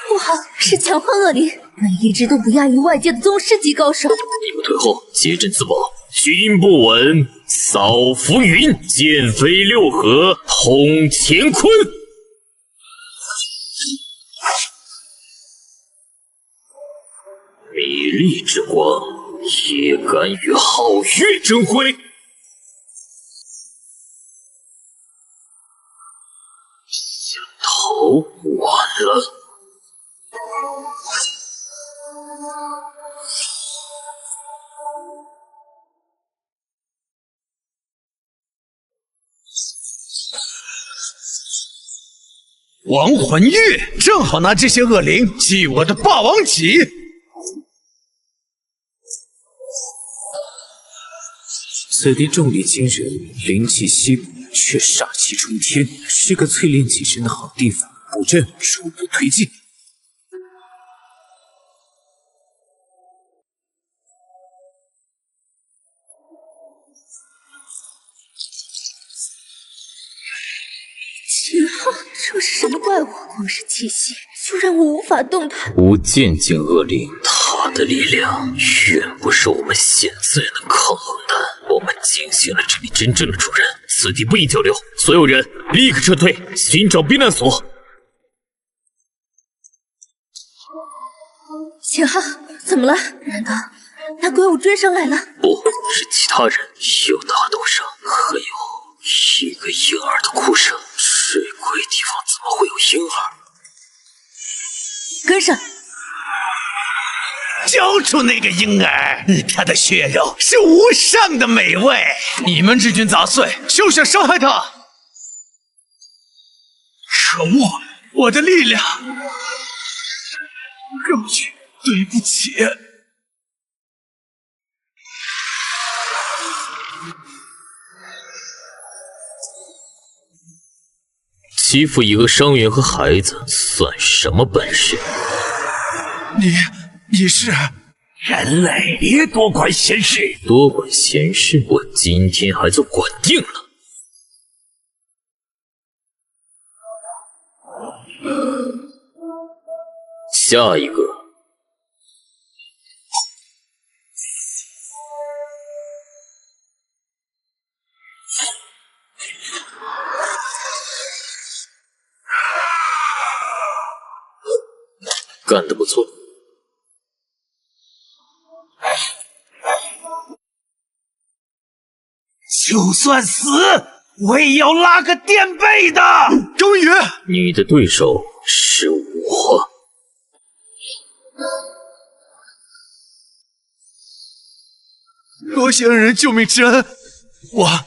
不好，是强化恶灵，每一只都不亚于外界的宗师级高手。你们退后，结阵自保。军不稳，扫浮云；剑飞6合，通乾坤。米粒之光，也敢与皓月争辉？想逃晚了。亡魂玉正好拿这些恶灵祭我的霸王戟。此地重力惊人，灵气稀薄，却煞气冲天，是个淬炼己身的好地方。布阵，逐步推进。秦昊，这是什么怪物？光是气息就让我无法动弹。无渐进恶灵，他的力量远不是我们现在能抗衡的。我们惊醒了这里真正的主人，此地不宜久留，所有人立刻撤退，寻找避难所。秦昊，怎么了？难道那鬼物追上来了？不是其他人，有大斗声，还有一个婴儿的哭声。这鬼地方怎么会有婴儿？跟上！交出那个婴儿，他的血肉是无上的美味。你们这群杂碎，休想伤害他！可恶，我的力量！肉去，对不起。欺负一个伤员和孩子，算什么本事？你是人类，别多管闲事。多管闲事，我今天还就管定了。下一个。干得不错。就算死，我也要拉个垫背的。终于，你的对手是我。多谢恩人救命之恩。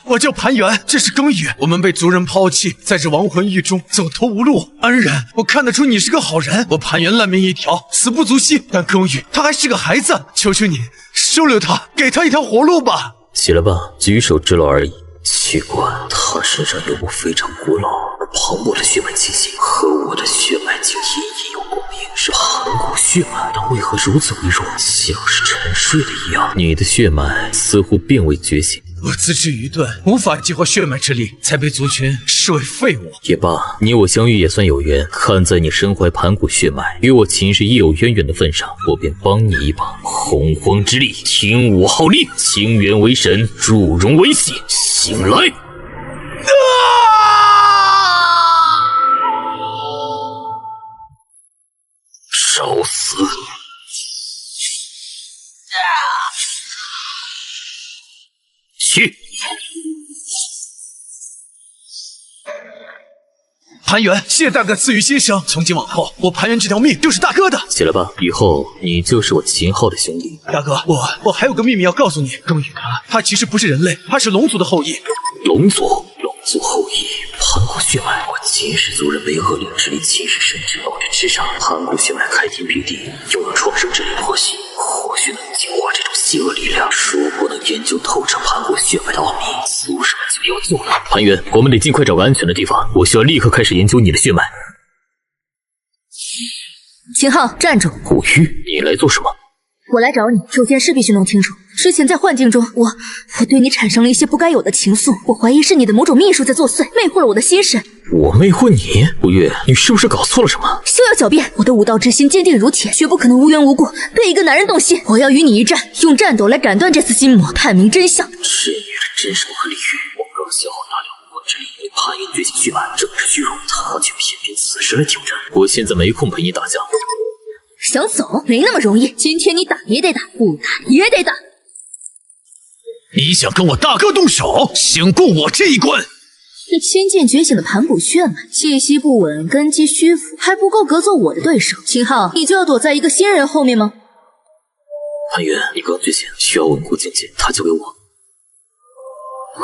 我叫潘元，这是庚宇。我们被族人抛弃，在这亡魂狱中走投无路。恩人，我看得出你是个好人。我潘元烂命一条，死不足惜。但庚宇他还是个孩子，求求你收留他，给他一条活路吧。起来吧，举手之劳而已。奇怪，他身上有股非常古老而磅礴的血脉气息，和我的血脉竟隐隐有共鸣，是盘古血脉，但为何如此微弱，像是沉睡的一样？你的血脉似乎并未觉醒。我资质愚钝，无法激活血脉之力，才被族群视为废物。也罢，你我相遇也算有缘。看在你身怀盘古血脉，与我秦氏亦有渊源的份上，我便帮你一把。洪荒之力，听我号令，清源为神，祝融为血，醒来！找死！去！潘元，谢大哥赐予新生。从今往后，我潘元这条命就是大哥的。起来吧，以后你就是我秦昊的兄弟。大哥，我还有个秘密要告诉你。庚宇他其实不是人类，他是龙族的后裔。龙族后裔，盘古血脉。我秦氏族人为恶灵之力，秦氏神之暴之之上，盘古血脉开天辟地，拥有创生之力，或许能净化这种邪恶力量。如果能研究透彻盘古血脉的奥秘，族人们就有救了。潘元，我们得尽快找个安全的地方，我需要立刻开始研究你的血脉。秦昊，站住！古玉，你来做什么？我来找你，有件事必须弄清楚。之前在幻境中，我对你产生了一些不该有的情愫，我怀疑是你的某种秘术在作祟，魅惑了我的心神。我魅惑你？古月，你是不是搞错了什么？休要狡辩！我的武道之心坚定如铁，绝不可能无缘无故对一个男人动心。我要与你一战，用战斗来斩断这丝心魔，判明真相。至于这真实不可理喻，我刚消耗大量武魂之力，为潘元觉醒血脉，正是虚荣，他却偏偏此时来挑战。我现在没空陪你打架。想走没那么容易，今天你打也得打，不打也得打。你想跟我大哥动手，先过我这一关。这仙剑觉醒的盘古血脉，气息不稳，根基虚浮，还不够格做我的对手。秦昊，你就要躲在一个仙人后面吗？潘元，你刚觉醒，需要稳固境界，他交给我。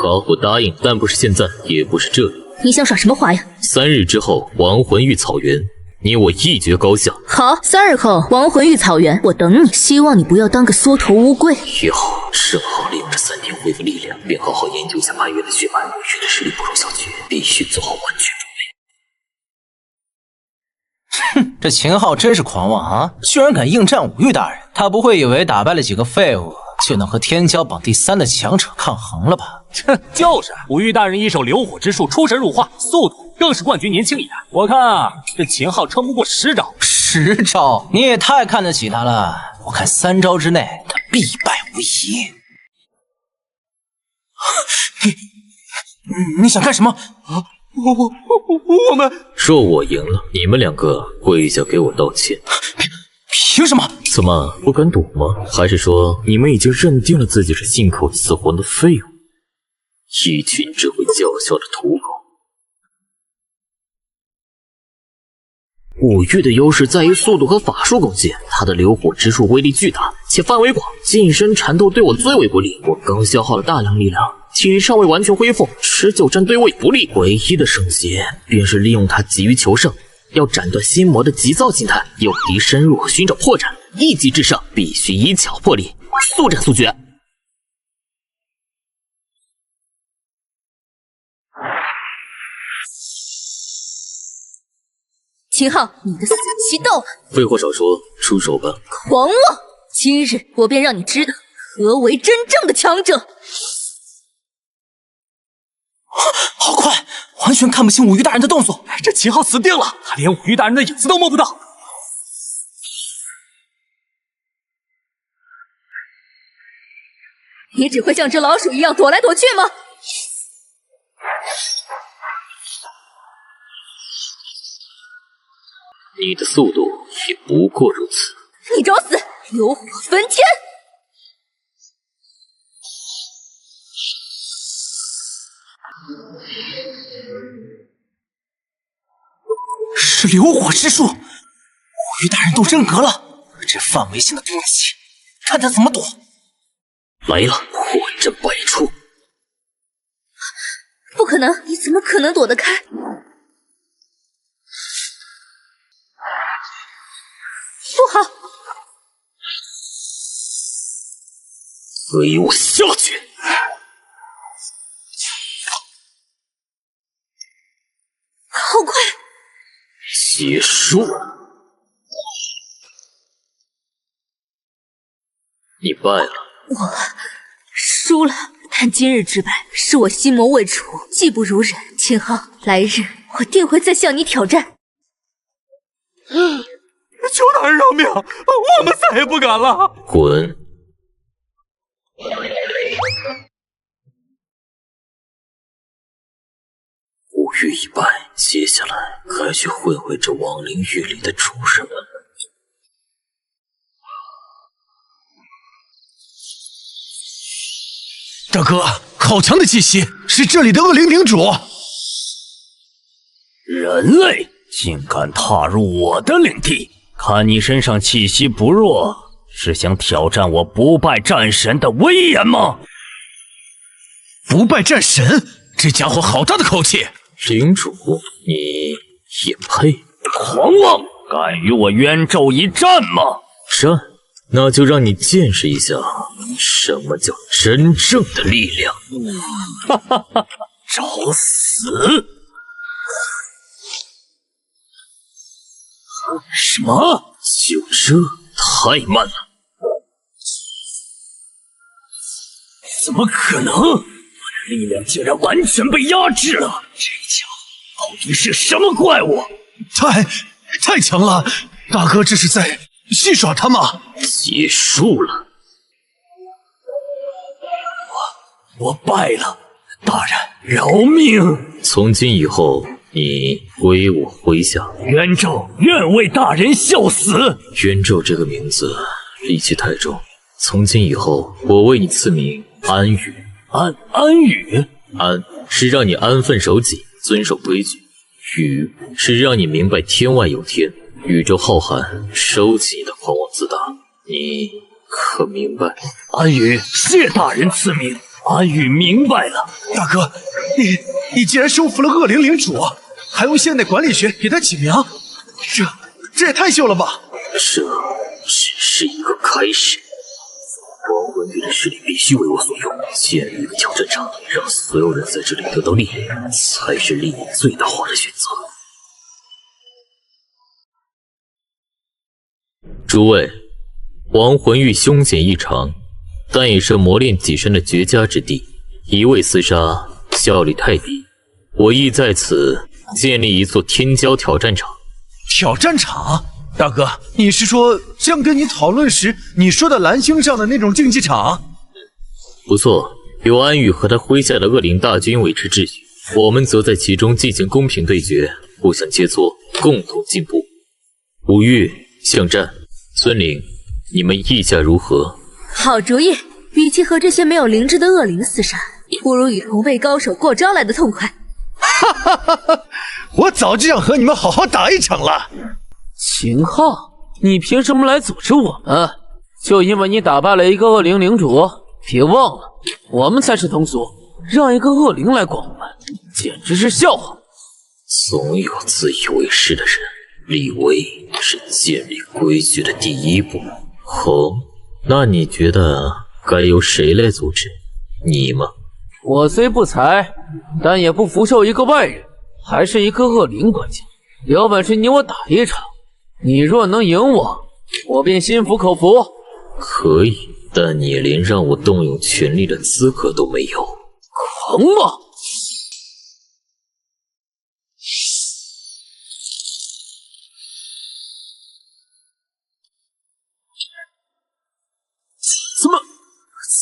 好，我答应，但不是现在，也不是这里。你想耍什么花呀？3日之后，亡魂域草原。你我一决高下。好，3日后亡魂域草原，我等你。希望你不要当个缩头乌龟。也好，正好利用这3天恢复力量，便好好研究一下潘元的血脉。古月的实力不容小觑，必须做好完全准备。哼，这秦昊真是狂妄啊！居然敢应战五域大人，他不会以为打败了几个废物就能和天骄榜第3的强者抗衡了吧？哼，就是五域大人一手流火之术，出神入化，速度更是冠军年轻一代。我看啊，这秦昊撑不过10招。10招？你也太看得起他了！我看3招之内，他必败无疑。你想干什么？我们若我赢了，你们2个跪下给我道歉。凭什么？怎么不敢赌吗？还是说你们已经认定了自己是信口雌黄的废物？一群只会叫嚣的土狗！五域的优势在于速度和法术攻击，他的流火之术威力巨大且范围广，近身缠斗对我最为不利。我刚消耗了大量力量，体力尚未完全恢复，持久战对我也不利。唯一的圣洁便是利用他急于求胜，要斩断心魔的急躁心态，诱敌深入，寻找破绽，一击制胜，必须以巧破力，速战速决。秦昊，你的死期到了！废话少说，出手吧！狂妄！今日我便让你知道何为真正的强者。好快，完全看不清五鱼大人的动作。这秦昊死定了，他连五鱼大人的影子都摸不到。你只会像只老鼠一样躲来躲去吗？你的速度也不过如此。你找死！流火焚天！是流火之术，五鱼大人都真格了，这范围性的兵器，看他怎么躲。来了，破阵百出。不可能，你怎么可能躲得开？不好！给我下去！好快！结束。你败了。我输了，但今日之败是我心谋未除，技不如人。秦昊，来日我定会再向你挑战。求大人饶命，我们再也不敢了。滚！五欲已败，接下来该去会会这亡灵狱里的畜生们。大哥，好强的气息，是这里的恶灵领主。人类竟敢踏入我的领地，看你身上气息不弱，是想挑战我不败战神的威严吗？不败战神，这家伙好大的口气！领主，你也配？狂妄，敢与我冤纣一战吗？战？那就让你见识一下什么叫真正的力量！哈哈哈！找死！什么？就这？太慢了！怎么可能？我的力量竟然完全被压制了！这家伙到底是什么怪物？太强了！大哥这是在戏耍他吗？结束了。我败了，大人饶命！从今以后，你归我麾下。冤纣愿为大人效死。冤纣这个名字戾气太重，从今以后，我为你赐名安宇。安宇？安是让你安分守己，遵守规矩；宇是让你明白天外有天，宇宙浩瀚，收起你的狂妄自大。你可明白？安宇，谢大人赐名。安宇明白了。大哥，你既然收服了恶灵领主，还用现代管理学给他起名，这也太秀了吧！这只是一个开始。亡魂域的势力必须为我所用，建立一个挑战场，让所有人在这里得到力量，才是利益最大化的选择。诸位，亡魂域凶险异常，但也是磨练己身的绝佳之地，一味厮杀，效率太低。我意在此建立一座天骄挑战场。挑战场？大哥，你是说像跟你讨论时你说的蓝星上的那种竞技场？不错，有安宇和他麾下的恶灵大军维持秩序，我们则在其中进行公平对决，互相切磋，共同进步。吴玉、向战、孙灵，你们意下如何？好主意！与其和这些没有灵智的恶灵厮杀，不如与同辈高手过招来的痛快。哈哈哈哈！我早就想和你们好好打一场了。秦昊，你凭什么来组织我们？就因为你打败了一个恶灵领主？别忘了，我们才是同族，让一个恶灵来管我们，简直是笑话。总有自以为是的人，立威是建立规矩的第一步。哦，那你觉得该由谁来组织？你吗？我虽不才，但也不服受一个外人，还是一个恶灵管家。有本事你我打一场，你若能赢我，我便心服口服。可以，但你连让我动用权力的资格都没有。狂妄！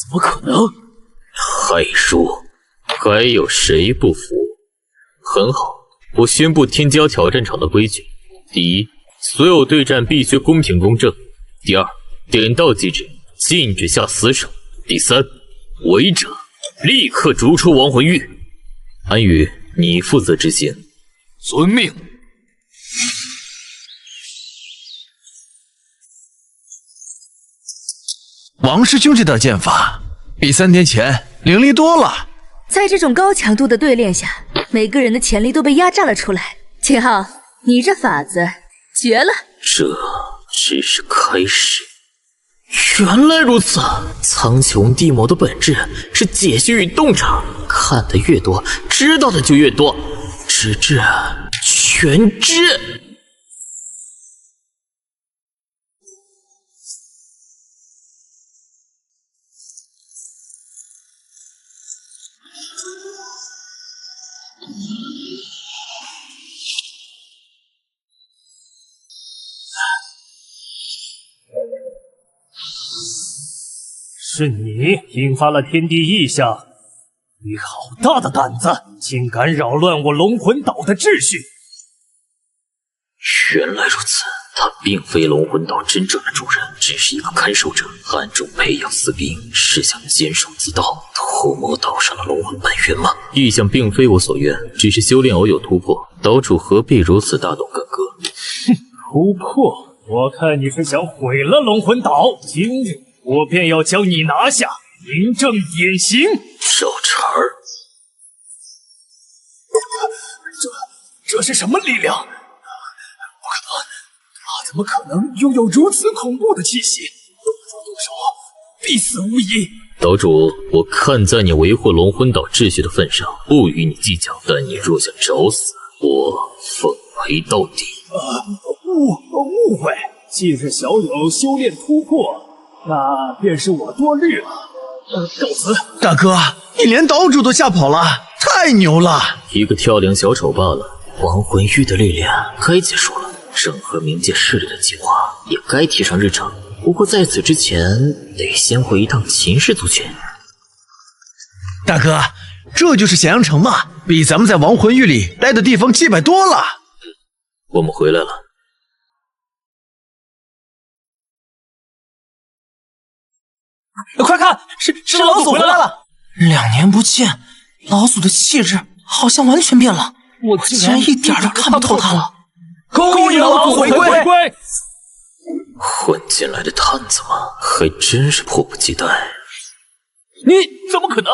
怎么可能？还说，还有谁不服？很好，我宣布天骄挑战场的规矩：第一，所有对战必须公平公正；第二，点到即止，禁止下死手；第三，违者立刻逐出亡魂域。安宇，你负责执行。遵命。王师兄这点剑法，比3天前凌厉多了。在这种高强度的对练下，每个人的潜力都被压榨了出来。秦昊，你这法子绝了！这只是开始。原来如此，苍穹地魔的本质是解析与洞察，看得越多，知道的就越多，直至全知。是你引发了天地异象，你好大的胆子，竟敢扰乱我龙魂岛的秩序！原来如此，他并非龙魂岛真正的主人，只是一个看守者，暗中培养私兵，是想坚守自盗，屠魔岛上的龙魂本源吗？异象并非我所愿，只是修炼偶有突破，岛主何必如此大动干戈？哼，突破？我看你是想毁了龙魂岛，今日我便要将你拿下，明正典刑。小陈儿，这是什么力量？不可能，他怎么可能拥有如此恐怖的气息？动手，必死无疑。岛主，我看在你维护龙魂岛秩序的份上，不与你计较。但你若想找死，我奉陪到底。误会，既是小友修炼突破，那便是我多虑了。告辞。大哥，你连岛主都吓跑了，太牛了！一个跳梁小丑罢了。亡魂域的历练该结束了，整合冥界势力的计划也该提上日程。不过在此之前，得先回一趟秦氏族群。大哥，这就是咸阳城吗？比咱们在亡魂域里待的地方气派多了。我们回来了。快看，是老祖回来了！2年不见，老祖的气质好像完全变了，我竟然一点都看不透他了。恭迎老祖回归！混进来的探子嘛，还真是迫不及待。你怎么可能？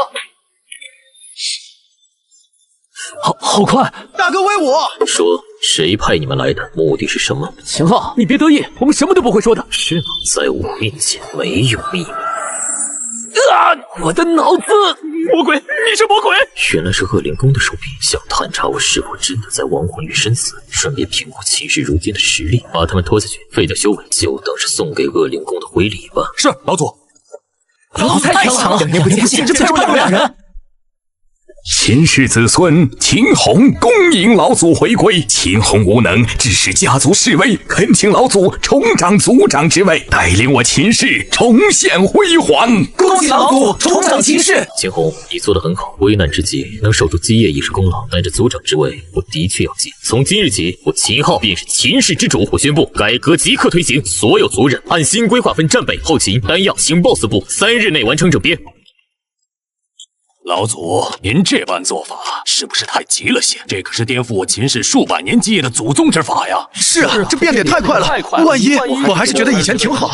好快！大哥威我！说，谁派你们来的？目的是什么？秦昊，你别得意，我们什么都不会说的。是吗？在我面前没有秘密。我的脑子！魔鬼，你是魔鬼！原来是恶灵宫的手笔，想探查我是否真的在亡魂域身死，顺便评估秦氏如今的实力，把他们拖下去，废掉修为，就当是送给恶灵宫的回礼吧。是，老祖。老祖太强了，2年不见，简直不是2人。秦氏子孙秦红恭迎老祖回归。秦红无能，致使家族式微，恳请老祖重掌族长之位，带领我秦氏重现辉煌。恭喜老祖重掌秦氏！秦红，你做得很好，危难之际能守住基业已是功劳，但这族长之位我的确要继。从今日起，我秦昊便是秦氏之主。我宣布，改革即刻推行，所有族人按新规划分战备、后勤、丹药、情报4部，3日内完成整编。老祖，您这般做法是不是太急了些？这可是颠覆我秦氏数百年基业的祖宗之法呀！是啊，这变得也太快了。万一我还是觉得以前挺好。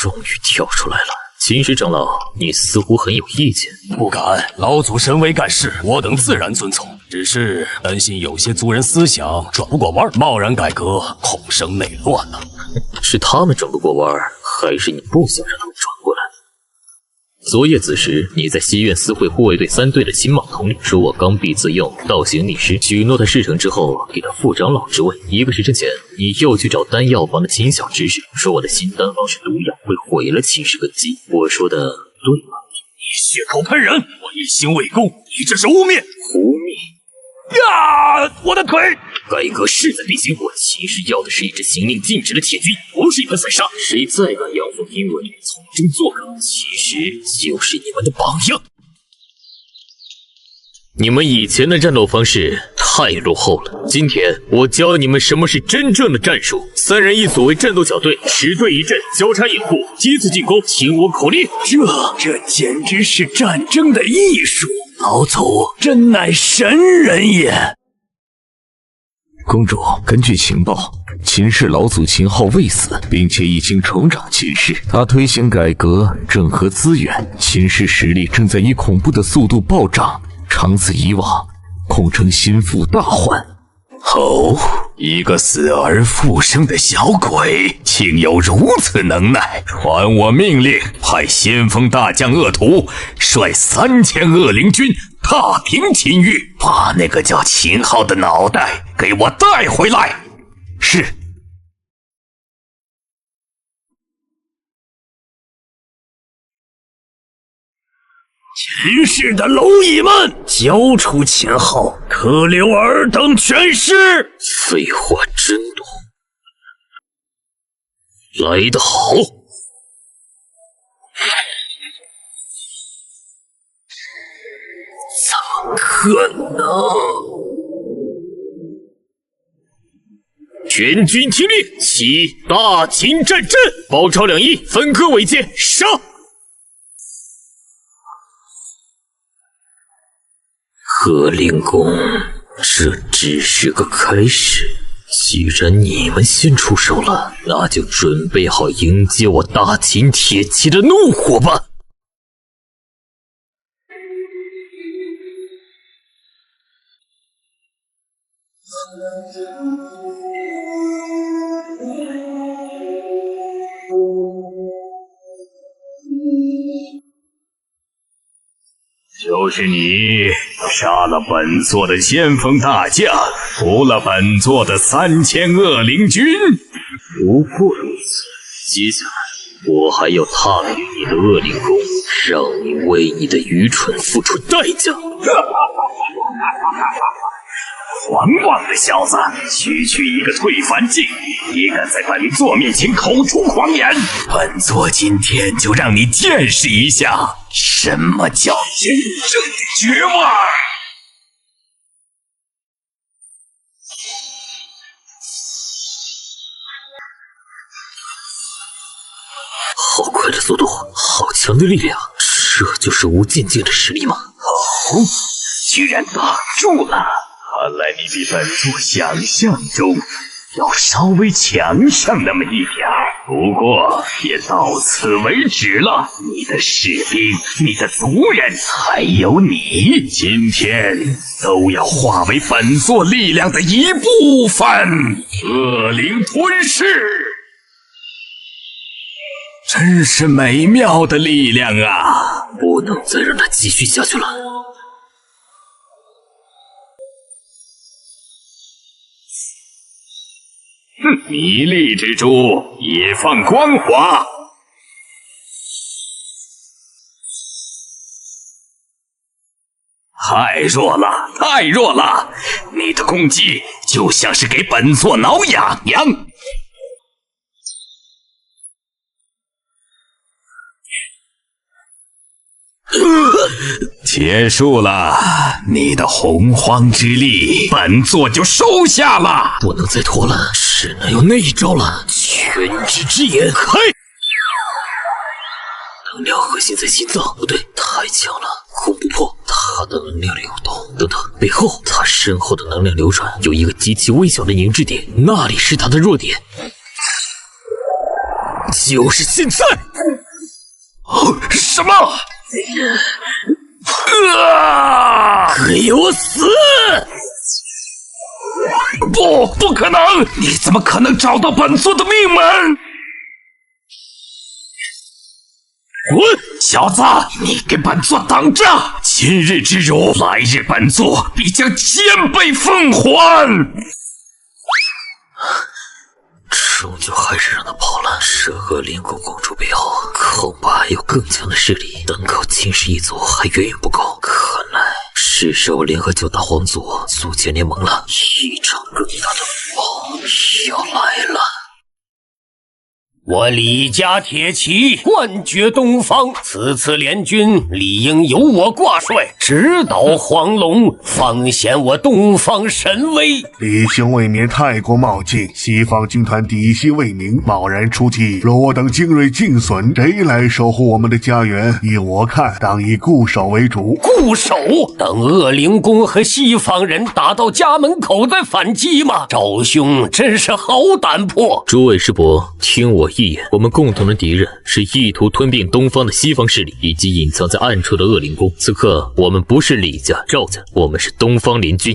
终于跳出来了。秦氏长老，你似乎很有意见。不敢，老祖神威盖世，我等自然遵从。只是担心有些族人思想转不过弯，贸然改革，恐生内乱呢。是他们转不过弯，还是你不想让他们转过来？昨夜子时，你在西苑私会护卫队3队的亲莽统领，说我刚愎自用，倒行逆施，许诺他事成之后给他副长老之位。1个时辰前，你又去找丹药房的秦小执事，说我的新丹方是毒药，会毁了秦氏根基。我说的对吗？你血口喷人，我一心为公，你这是污蔑！污蔑！呀，我的腿！改革势在必行，我秦氏要的是一支行令尽职的铁军，不是一盆散沙。谁再敢阳奉阴违，从中作梗，其实就是你们的榜样。你们以前的战斗方式太落后了，今天我教你们什么是真正的战术。3人一组为战斗小队，10队一阵，交叉掩护，依次进攻，听我口令。这简直是战争的艺术，老祖真乃神人也。公主，根据情报，秦氏老祖秦昊未死，并且已经重掌秦氏。他推行改革，整合资源，秦氏实力正在以恐怖的速度暴涨。长此以往，恐成心腹大患。哦，一个死而复生的小鬼，竟有如此能耐！传我命令，派先锋大将恶徒率3000恶灵军踏平秦域，把那个叫秦昊的脑袋给我带回来。是。秦氏的蝼蚁们，交出秦昊，可留尔等全尸！废话真多，来得好！怎么可能？全军听令，起大秦战阵，包抄2翼，分割尾界，杀！贺灵公，这只是个开始。既然你们先出手了，那就准备好迎接我大秦铁骑的怒火吧！就是你杀了本座的先锋大将，屠了本座的3000恶灵军。不过如此，接下来我还要踏平你的恶灵宫，让你为你的愚蠢付出代价。狂妄的小子，区一个退凡境，也敢在本座面前口出狂言！本座今天就让你见识一下什么叫真正的绝望！好快的速度，好强的力量，这就是吴静静的实力吗？哦，居然挡住了！看来你比本座想象中要稍微强上那么一点儿，不过也到此为止了。你的士兵、你的族人，还有你，今天都要化为本座力量的一部分。恶灵吞噬，真是美妙的力量啊！不能再让它继续下去了。迷力之珠也放光华，太弱了，太弱了！你的攻击就像是给本座挠痒痒。结束了，你的洪荒之力，本座就收下了。不能再拖了，只能用那一招了。全知之眼，开！能量核心在心脏，不对，太强了，攻不破。他的能量流动，等等，背后，他身后的能量流转有一个极其微小的凝滞点，那里是他的弱点。就是现在！什么？给我死！不可能！你怎么可能找到本座的命门？滚！小子，你给本座等着！今日之辱，来日本座必将千倍奉还。终究还是让他跑了。蛇恶灵宫公主背后，恐怕还有更强的势力，单靠秦氏一族还远远不够。看来是时候联合9大皇族组建联盟了。一场更大的风暴要来了。我李家铁骑冠绝东方，此次联军理应由我挂帅，直捣黄龙，方显我东方神威。李兄未免太过冒进，西方军团底细未明，贸然出击，若我等精锐尽损，谁来守护我们的家园？依我看，当以固守为主。固守？等恶灵宫和西方人打到家门口再反击吗？赵兄真是好胆魄！诸位师伯，听我一言，我们共同的敌人是意图吞并东方的西方势力，以及隐藏在暗处的恶灵宫。此刻，我们不是李家、赵家，我们是东方联军。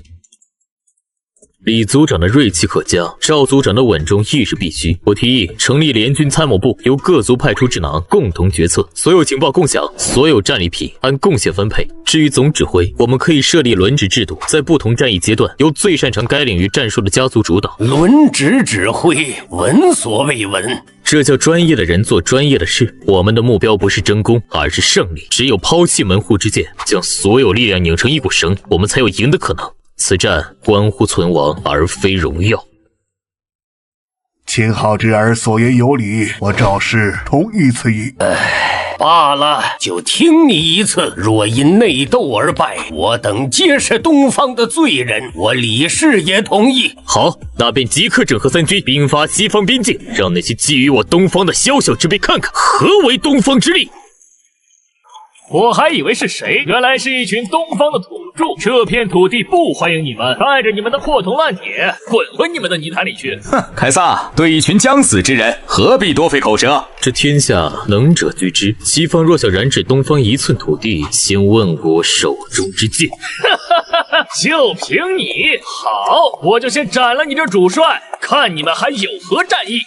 李族长的锐气可嘉，赵族长的稳重亦是必须。我提议成立联军参谋部，由各族派出智囊，共同决策，所有情报共享，所有战利品按贡献分配。至于总指挥，我们可以设立轮值制度，在不同战役阶段，由最擅长该领域战术的家族主导。轮值指挥，闻所未闻。这叫专业的人做专业的事。我们的目标不是争功，而是胜利。只有抛弃门户之见，将所有力量拧成一股绳，我们才有赢的可能。此战关乎存亡，而非荣耀。秦昊之儿所言有理，我赵氏同意此意。罢了，就听你一次。若因内斗而败，我等皆是东方的罪人。我李氏也同意。好，那便即刻整合三军，兵发西方边境，让那些觊觎我东方的宵小之辈看看何为东方之力。我还以为是谁，原来是一群东方的土著。这片土地不欢迎你们，带着你们的破铜烂铁，滚回你们的泥潭里去！哼，凯撒，对一群将死之人，何必多费口舌？这天下能者居之，西方若想染指东方一寸土地，先问我手中之剑。就凭你，好，我就先斩了你这主帅，看你们还有何战意！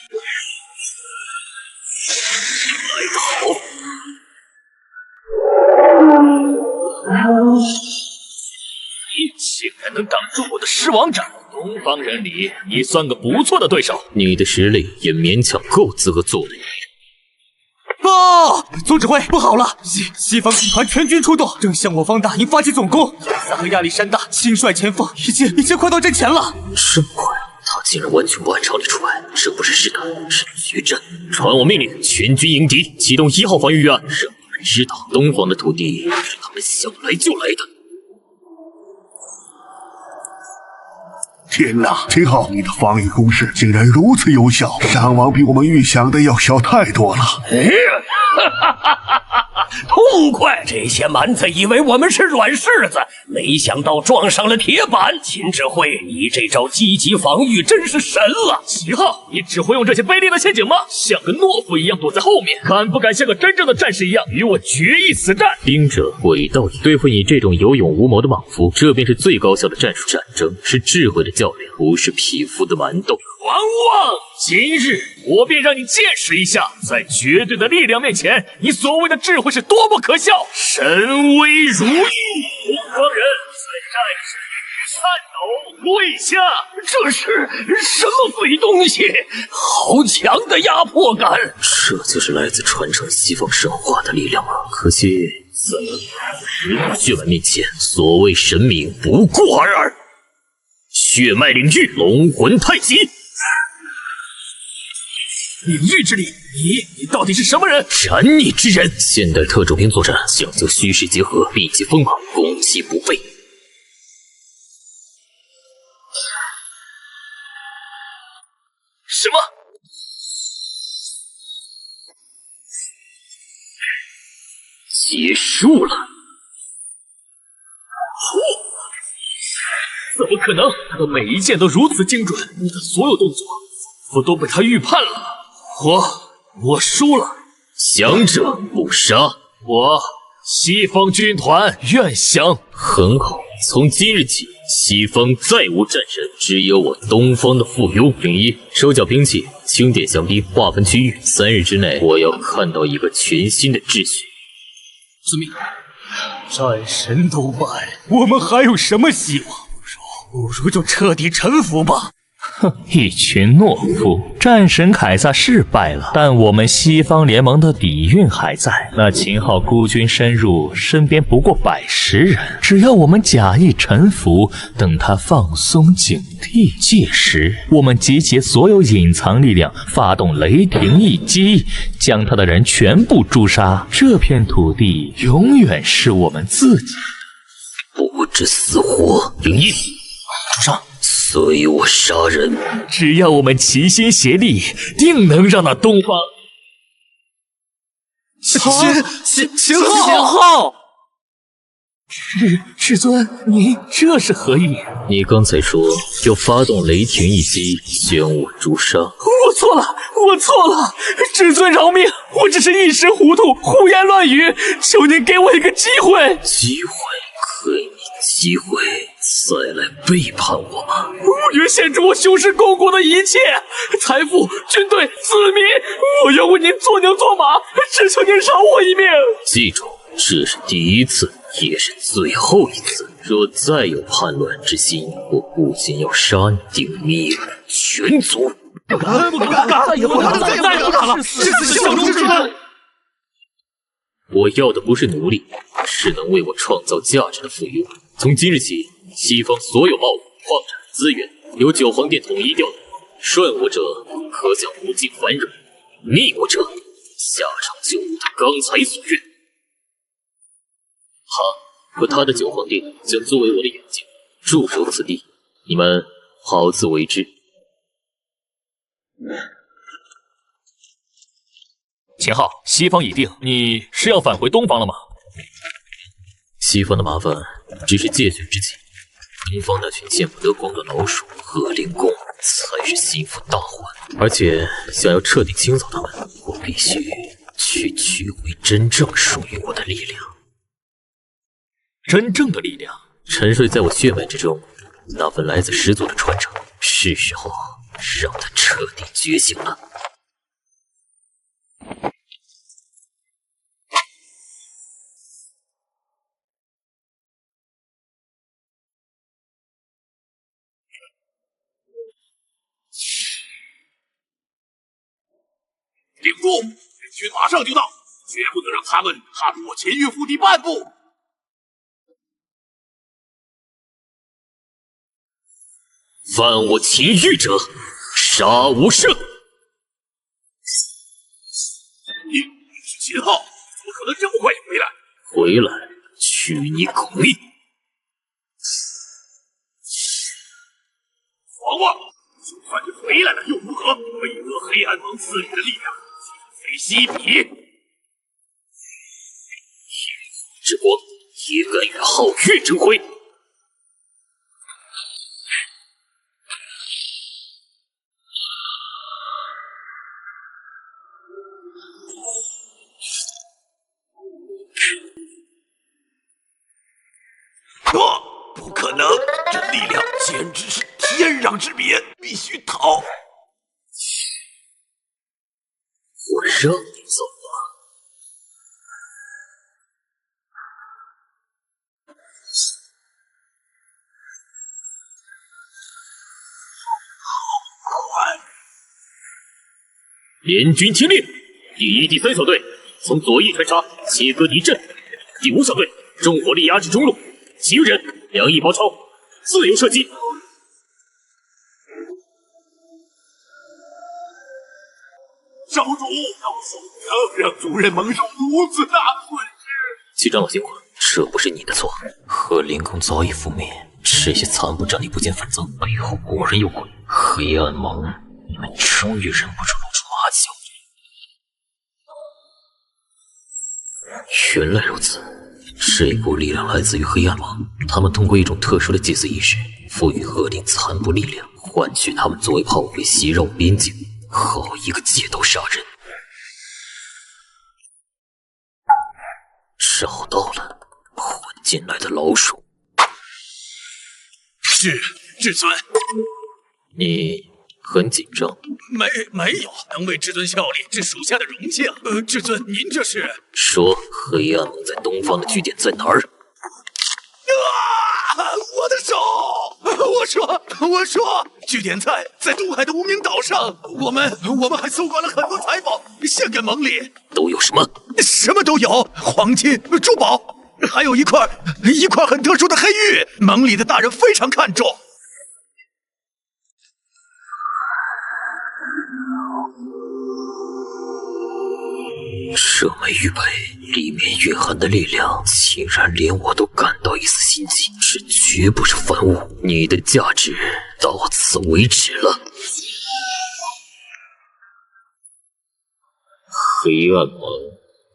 来得好！你竟然能挡住我的狮王斩！东方人里，你算个不错的对手。你的实力也勉强够资格做我的女人。总指挥，不好了！西方军团全军出动，正向我方大营发起总攻。亚萨和亚历山大亲率前锋，已经快到阵前了。这么快，他竟然完全不按常理出牌，这不是试探，是决战！传我命令，全军迎敌，启动1号防御预案，让你们知道东方的土地是他们想来就来的。天哪，秦昊，你的防御攻势竟然如此有效，伤亡比我们预想的要小太多了。痛快！这些蛮子以为我们是软柿子，没想到撞上了铁板。秦指挥，你这招积极防御真是神了。秦昊，你只会用这些卑劣的陷阱吗？像个懦夫一样躲在后面，敢不敢像个真正的战士一样与我决一死战？兵者，诡道也。对付你这种有勇无谋的莽夫，这便是最高效的战术。战争是智慧的较量，不是匹夫的蛮斗。狂妄！今日我便让你见识一下，在绝对的力量面前，你所谓的智慧是多么可笑！神威如玉，东方人在战士颤抖跪下。这是什么鬼东西？好强的压迫感！这就是来自传承西方神话的力量吗？可惜，在血脉面前，所谓神明不过尔尔。血脉领域，龙魂太极。领域之力，你到底是什么人？斩你之人！现代特种兵作战讲究虚实结合，避其锋芒，攻其不备。什么？结束了。怎么可能？他的每一剑都如此精准，你的所有动作仿佛都被他预判了。我输了。强者不杀。我西方军团愿降。很好，从今日起，西方再无战神，只有我东方的附庸。零一，收缴兵器，清点降兵，划分区域。3日之内，我要看到一个全新的秩序。遵命。战神都败，我们还有什么希望？不如就彻底臣服吧。哼，一群懦夫！战神凯撒是败了，但我们西方联盟的底蕴还在。那秦昊孤军深入，身边不过110人，只要我们假意臣服，等他放松警惕，届时我们集结所有隐藏力量，发动雷霆一击，将他的人全部诛杀。这片土地永远是我们自己的。不知死活，零一，主上。随我杀人！只要我们齐心协力，定能让那东方秦昊，至尊，你这是何意？你刚才说要发动雷霆一击，将我诛杀。我错了，至尊饶命！我只是一时糊涂，胡言乱语，求您给我一个机会。机会？给你机会？再来背叛我吗？我愿献出我修士公国的一切，财富、军队、子民，我要为您做牛做马，只求您饶我一命。记住，这是第一次，也是最后一次。若再有叛乱之心，我不仅要杀你，定灭了全族。不敢，再也不敢了，誓死效忠至尊。我要的不是奴隶，是能为我创造价值的附庸。从今日起，西方所有贸易、矿产资源由9皇殿统一调动，顺我者可享无尽繁荣，逆我者下场就如他刚才所愿。他和他的9皇殿将作为我的眼睛，驻守此地，你们好自为之。秦昊，西方已定，你是要返回东方了吗？西方的麻烦只是借选之际，东方那群见不得光的老鼠和灵宫才是心腹大患。而且想要彻底清扫他们，我必须去取回真正属于我的力量。真正的力量沉睡在我血脉之中，那份来自始祖的传承，是时候让它彻底觉醒了。顶住！人群马上就到，绝不能让他们踏出我前岳腹地半步。犯我秦域者，杀无赦！你是秦昊，怎么可能这么快就回来？回来，取你狗命！狂妄！就算你回来了又如何？为何黑暗盟赐予的力量今非昔比？天之光也敢与皓月争辉？不可能！这力量简直是天壤之别，必须逃！我让你走吧。好快！联军听令，第1、第3小队从左翼穿插，切割敌阵；第5小队重火力压制中路，其余人2翼包抄，自由射击。少主，要是不能让主人蒙受如此大的损失。七长老辛苦了，这不是你的错。和灵宫早已覆灭，这些残部战力不减反增，背后果然有鬼。黑暗盟，你们终于忍不住露出马脚。原来如此，这股力量来自于黑暗盟，他们通过一种特殊的祭祀仪式，赋予恶灵残部力量，换取他们作为炮灰袭扰边境。好一个借刀杀人！找到了，混进来的老鼠。是，至尊。你很紧张？没有，能为至尊效力是属下的荣幸。至尊，您这是？说黑暗盟在东方的据点在哪儿？我的手！我说，据点在东海的无名岛上。我们还搜刮了很多财宝，献给盟里。都有什么？什么都有，黄金、珠宝，还有一块很特殊的黑玉，盟里的大人非常看重。这枚玉佩里面蕴含的力量，竟然连我都感到一丝心悸。这绝不是凡物，你的价值到此为止了。黑暗盟，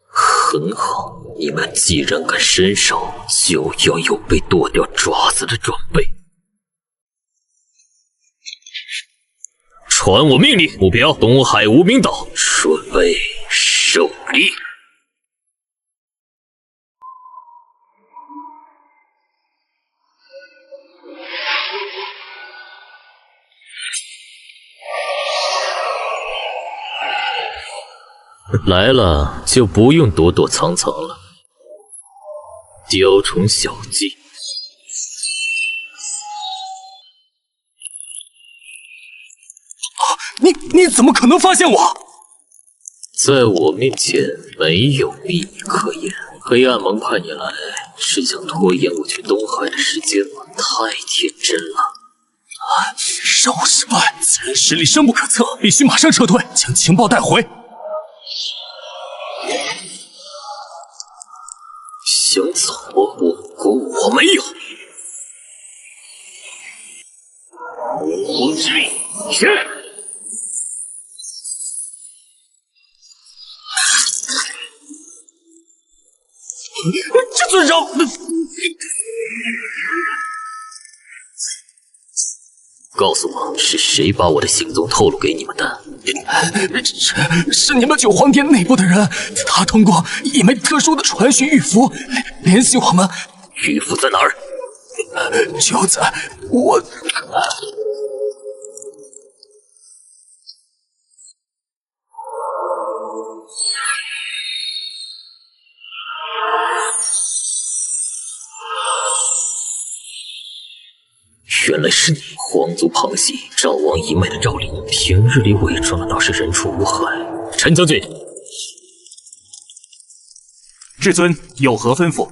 很好，你们既然敢伸手，就要有被剁掉爪子的准备。传我命令，目标东海无名岛，准备受力。来了就不用躲躲藏藏了。雕虫小技。你怎么可能发现我？在我面前没有秘密可言。黑暗盟派你来，是想拖延我去东海的时间吗？太天真了。让我失败，此人实力深不可测，必须马上撤退，将情报带回。想走，我没有。洪之力，是。至尊饶！告诉我是谁把我的行踪透露给你们的？是你们九皇殿内部的人，他通过一枚特殊的传讯玉符联系我们。玉符在哪儿？就在我。原来是你，皇族旁系赵王一脉的赵灵，平日里伪装的倒是人畜无害。陈将军，至尊有何吩咐？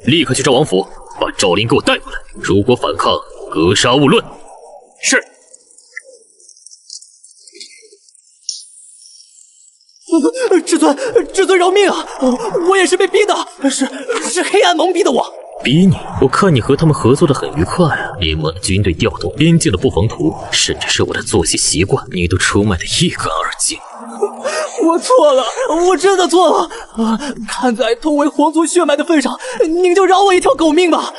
立刻去赵王府，把赵灵给我带过来。如果反抗，格杀勿论。是。至尊饶命啊！我也是被逼的，是黑暗盟逼的我。逼你？我看你和他们合作的很愉快啊！联盟的军队调动，边境的布防图，甚至是我的作息习惯，你都出卖得一干二净。我错了，我真的错了。看在同为皇族血脉的份上，您就饶我一条狗命吧。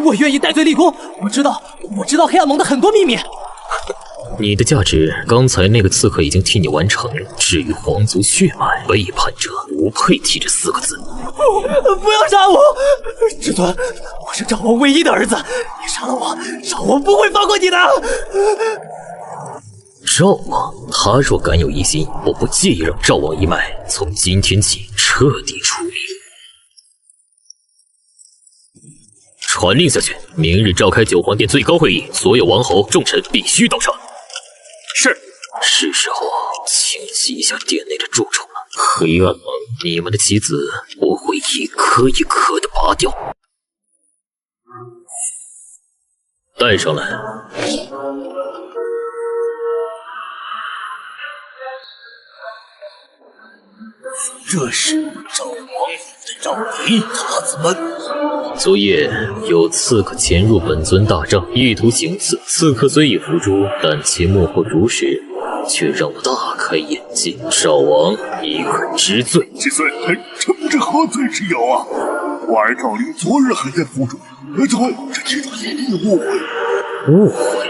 我愿意戴罪立功。我知道黑暗盟的很多秘密。你的价值，刚才那个刺客已经替你完成了。至于皇族血脉，背叛者不配提这4个字。不要杀我，至尊，我是赵王唯一的儿子，你杀了我，赵王不会放过你的。赵王，他若敢有异心，我不介意让赵王一脉从今天起彻底除灭。传令下去，明日召开九皇殿最高会议，所有王侯重臣必须到场。是。是时候清洗一下殿内的蛀虫了。黑暗盟，你们的棋子我会一颗一颗的拔掉。带上来。这是赵王府的赵离，他怎么？昨夜有刺客潜入本尊大帐，意图行刺。刺客虽已伏诛，但其幕后主使却让我大开眼界。赵王一可知罪。至尊，这何罪之有啊？我儿赵灵昨日还在府中，怎么这其中一定有误会？误会？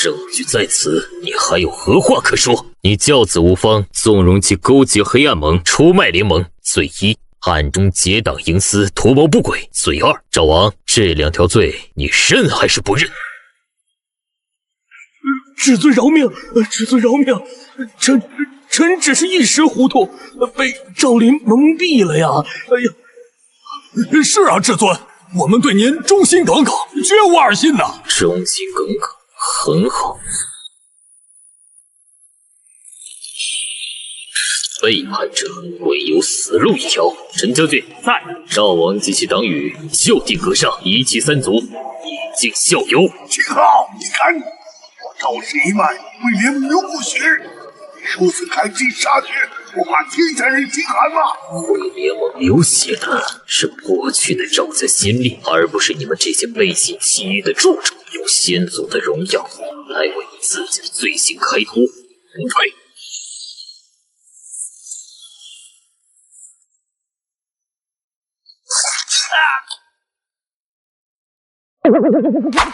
证据在此，你还有何话可说？你教子无方，纵容其勾结黑暗盟，出卖联盟，罪一；暗中结党营私，图谋不轨，罪二。赵王，这2条罪，你认还是不认？至尊饶命！至尊饶命！臣只是一时糊涂，被赵林蒙蔽了呀！哎呀，是啊，至尊，我们对您忠心耿耿，绝无二心呐！忠心耿耿，很好。背叛者唯有死路一条。陈将军在，赵王及其党羽就地格杀，一气3族，以儆效尤。秦昊，你看，我赵氏一脉为联盟流不血，如此开尽杀绝，不怕天下人惊寒吗？为联盟流血的是过去的赵家先烈，而不是你们这些背信弃义的蛀虫，用先祖的荣耀来为自己的罪行开脱。不配！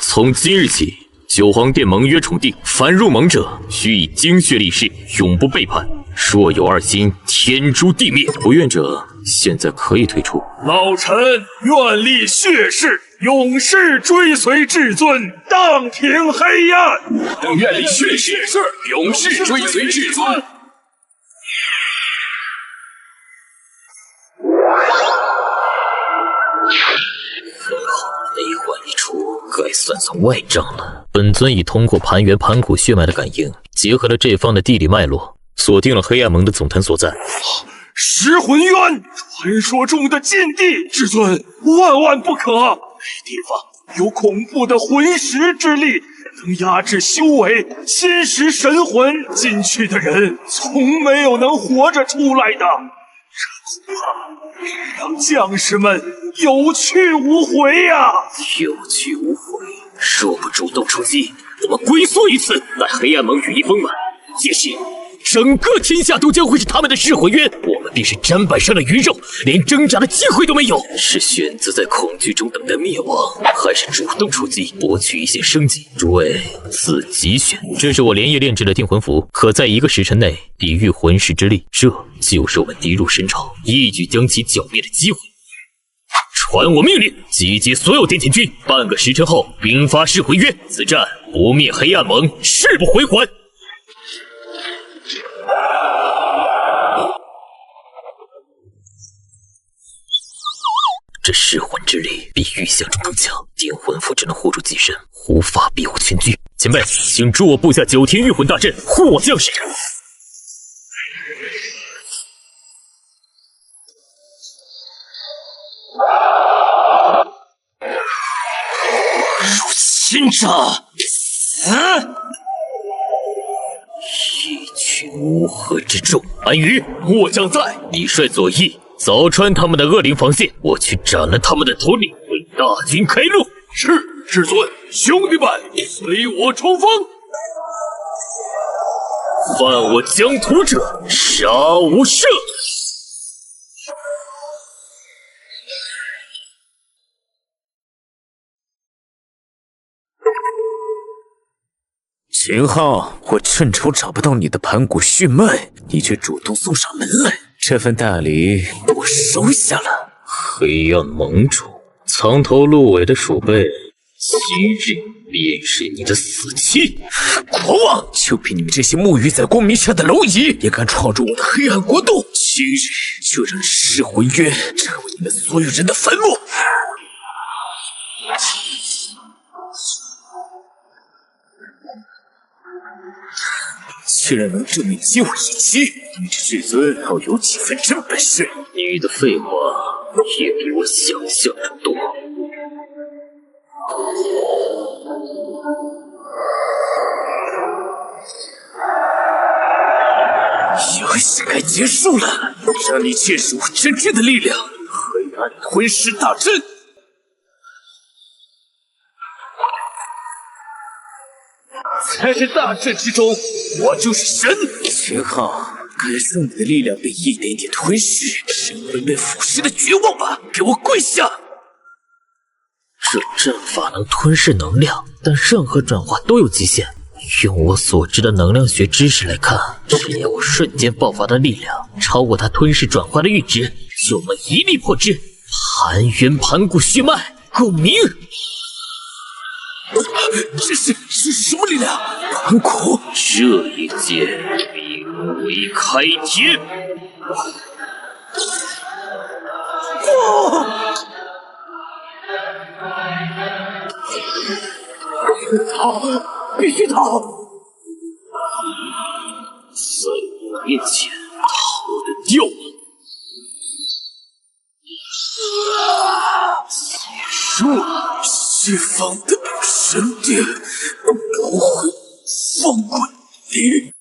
从今日起，九皇殿盟约重定，凡入盟者，须以精血立誓，永不背叛。若有二心，天诛地灭。不愿者，现在可以退出。老臣愿立血誓，永世追随至尊，荡平黑暗。愿立血誓，永世追随至尊。内患一出，该算外账了。本尊已通过盘元盘古血脉的感应，结合了这方的地理脉络，锁定了黑暗盟的总坛所在。石魂渊，传说中的禁地，至尊万万不可！那地方有恐怖的魂石之力，能压制修为、侵蚀神魂，进去的人从没有能活着出来的。这恐怕让将士们有去无回呀！有去无回，若不主动出击，我们龟缩于此，待黑暗盟羽翼丰满，届时整个天下都将会是他们的噬魂渊，我们便是砧板上的鱼肉，连挣扎的机会都没有。是选择在恐惧中等待灭亡，还是主动出击，博取一线生机？诸位自己选。这是我连夜炼制的定魂符，可在1个时辰内抵御魂石之力，这就是我们敌入神朝，一举将其剿灭的机会。传我命令，集结所有殿前军，半个时辰后兵发噬魂渊。此战不灭黑暗盟，誓不回还。这噬魂之力比预想中更强，定魂符只能护住己身，无法庇护全军。前辈，请助我布下9天御魂大阵，护我将士。入侵者，一群乌合之众。安宇，我将在，你率左翼凿穿他们的恶灵防线，我去斩了他们的头领，为大军开路。是，至尊，兄弟们，随我冲锋！犯我疆土者，杀无赦！秦昊，我趁手找不到你的盘古血脉，你却主动送上门来，这份大礼我收下了。黑暗盟主，藏头露尾的鼠辈，今日便是你的死期！狂妄！就凭你们这些沐浴在光明下的蝼蚁，也敢闯入我的黑暗国度？今日就让噬魂渊成为你们所有人的坟墓！既然能证明接我一击，你这至尊要有几分真本事？你的废话也比我想象中多。游戏该结束了，让你见识我真正的力量——黑暗吞噬大阵！在这大阵之中，我就是神。秦昊，感受你的力量被一点点吞噬，神魂被腐蚀的绝望吧！给我跪下！这阵法能吞噬能量，但任何转化都有极限。用我所知的能量学知识来看，只要我瞬间爆发的力量超过他吞噬转化的阈值，就能一力破之。盘元盘骨血脉共鸣。这是什么力量？盘骨。这一剑名为开天。逃！必须逃！在我面前逃得掉吗？结束了，西方的神殿不会放过你。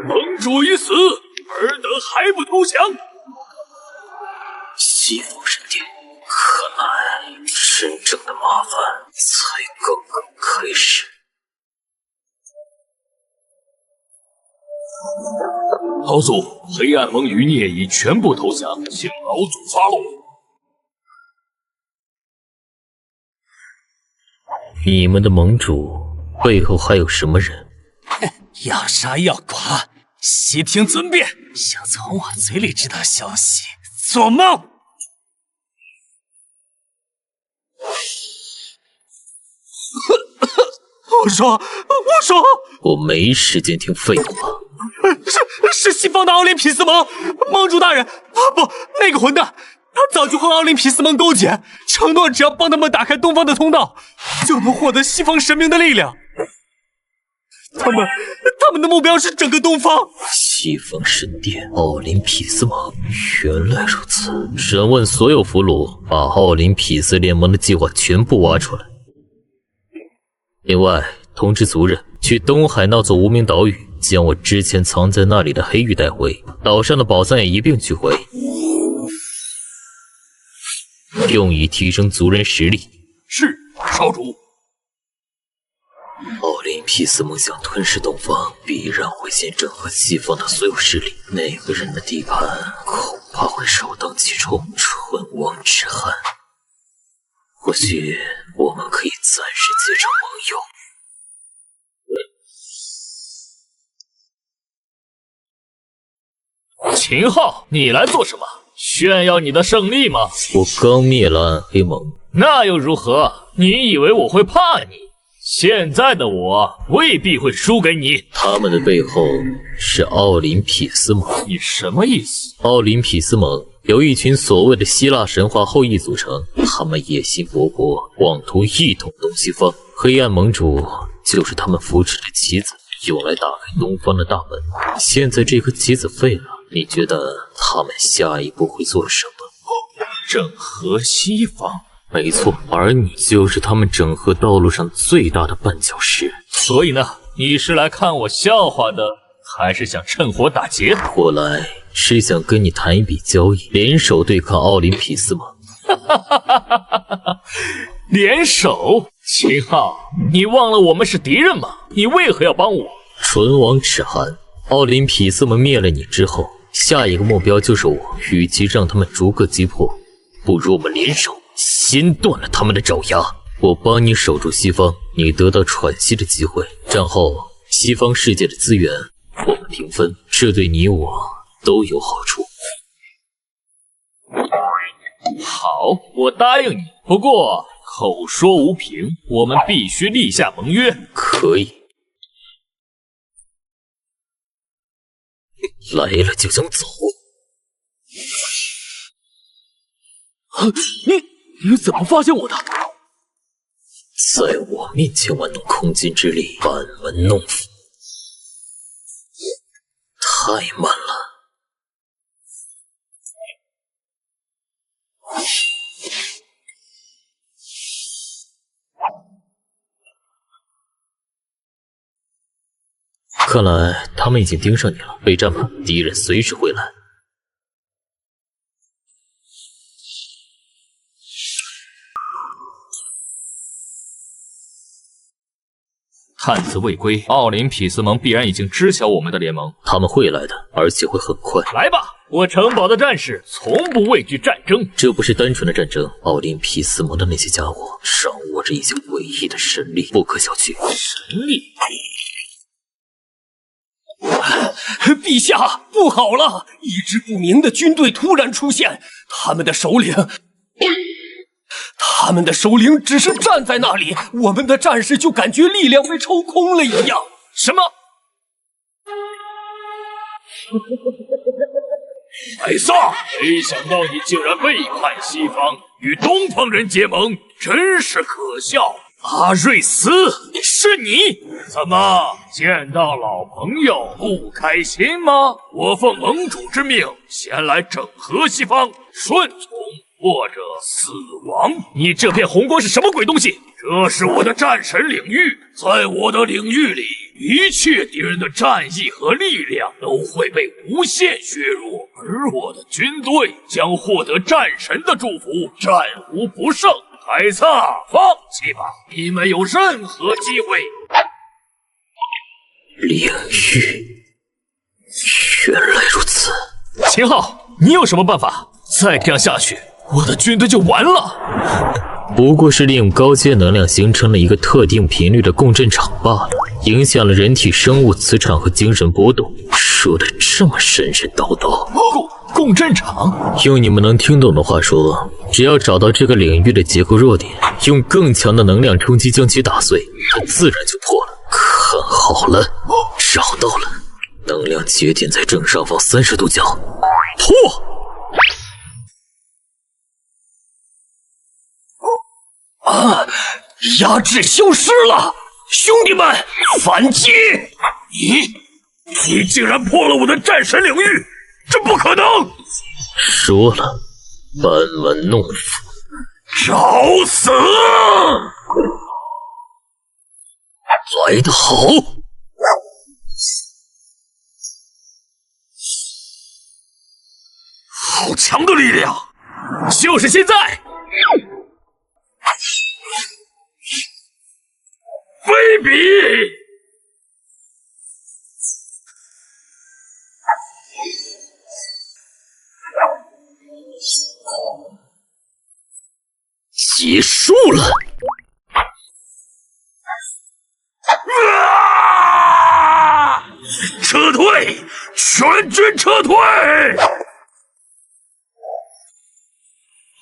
盟主已死，尔等还不投降？西方神殿，看来真正的麻烦才刚刚开始。老祖，黑暗盟余孽已全部投降，请老祖发落。你们的盟主背后还有什么人？要杀要剐，悉听尊便。想从我嘴里知道消息，做梦！我说，我没时间听废话。是西方的奥林匹斯盟盟主大人不，那个混蛋，他早就和奥林匹斯盟勾结，承诺只要帮他们打开东方的通道，就能获得西方神明的力量。他们的目标是整个东方。西方神殿，奥林匹斯盟，原来如此。审问所有俘虏，把奥林匹斯联盟的计划全部挖出来。另外，通知族人去东海那座无名岛屿，将我之前藏在那里的黑玉带回，岛上的宝藏也一并取回，用以提升族人实力。是，少主。奥林匹斯盟想吞噬东方，必然会先整合西方的所有势力，那个人的地盘恐怕会首当其冲，唇亡齿寒。或许我们可以暂时结成盟友。秦昊，你来做什么？炫耀你的胜利吗？我刚灭了暗黑盟，那又如何？你以为我会怕你？现在的我未必会输给你。他们的背后是奥林匹斯盟。你什么意思？奥林匹斯盟由一群所谓的希腊神话后裔组成，他们野心勃勃，妄图一统东西方。黑暗盟主就是他们扶持的棋子，用来打开东方的大门。现在这颗棋子废了，你觉得他们下一步会做什么？整合西方。没错，而你就是他们整合道路上最大的绊脚石。所以呢，你是来看我笑话的，还是想趁火打劫？我来是想跟你谈一笔交易，联手对抗奥林匹斯盟。联手？秦昊，你忘了我们是敌人吗？你为何要帮我？唇亡齿寒。奥林匹斯盟灭了你之后，下一个目标就是我。与其让他们逐个击破，不如我们联手，先断了他们的爪牙。我帮你守住西方，你得到喘息的机会。战后，西方世界的资源我们平分，这对你我都有好处。好，我答应你。不过口说无凭，我们必须立下盟约。可以。来了就想走？你怎么发现我的？在我面前玩弄空间之力，班门弄斧，太慢了。看来他们已经盯上你了，备战吧，敌人随时会来。探子未归，奥林匹斯盟必然已经知晓我们的联盟。他们会来的，而且会很快。来吧，我城堡的战士从不畏惧战争。这不是单纯的战争，奥林匹斯盟的那些家伙掌握着一项诡异的神力，不可小觑。神力？陛下，不好了！一支不明的军队突然出现，他们的首领只是站在那里，我们的战士就感觉力量被抽空了一样。什么？凯撒，没想到你竟然背叛西方，与东方人结盟，真是可笑。阿瑞斯，是你？怎么见到老朋友不开心吗？我奉盟主之命前来整合西方，顺从或者死亡。你这片红光是什么鬼东西？这是我的战神领域，在我的领域里，一切敌人的战意和力量都会被无限削弱，而我的军队将获得战神的祝福，战无不胜。凯撒，放弃吧，你没有任何机会。领域，原来如此。秦昊，你有什么办法？再这样下去，我的军队就完了。不过是利用高阶能量形成了一个特定频率的共振场罢了，影响了人体生物磁场和精神波动。说的这么神神叨叨。共振场，用你们能听懂的话说，只要找到这个领域的结构弱点，用更强的能量冲击将其打碎，它自然就破了。看好了，找到了，能量节点在正上方30度角，破！啊！压制消失了，兄弟们，反击！你竟然破了我的战神领域！这不可能！说了，班门弄斧，找死！来得好！好强的力量！就是现在！卑鄙！结束了！撤退！全军撤退！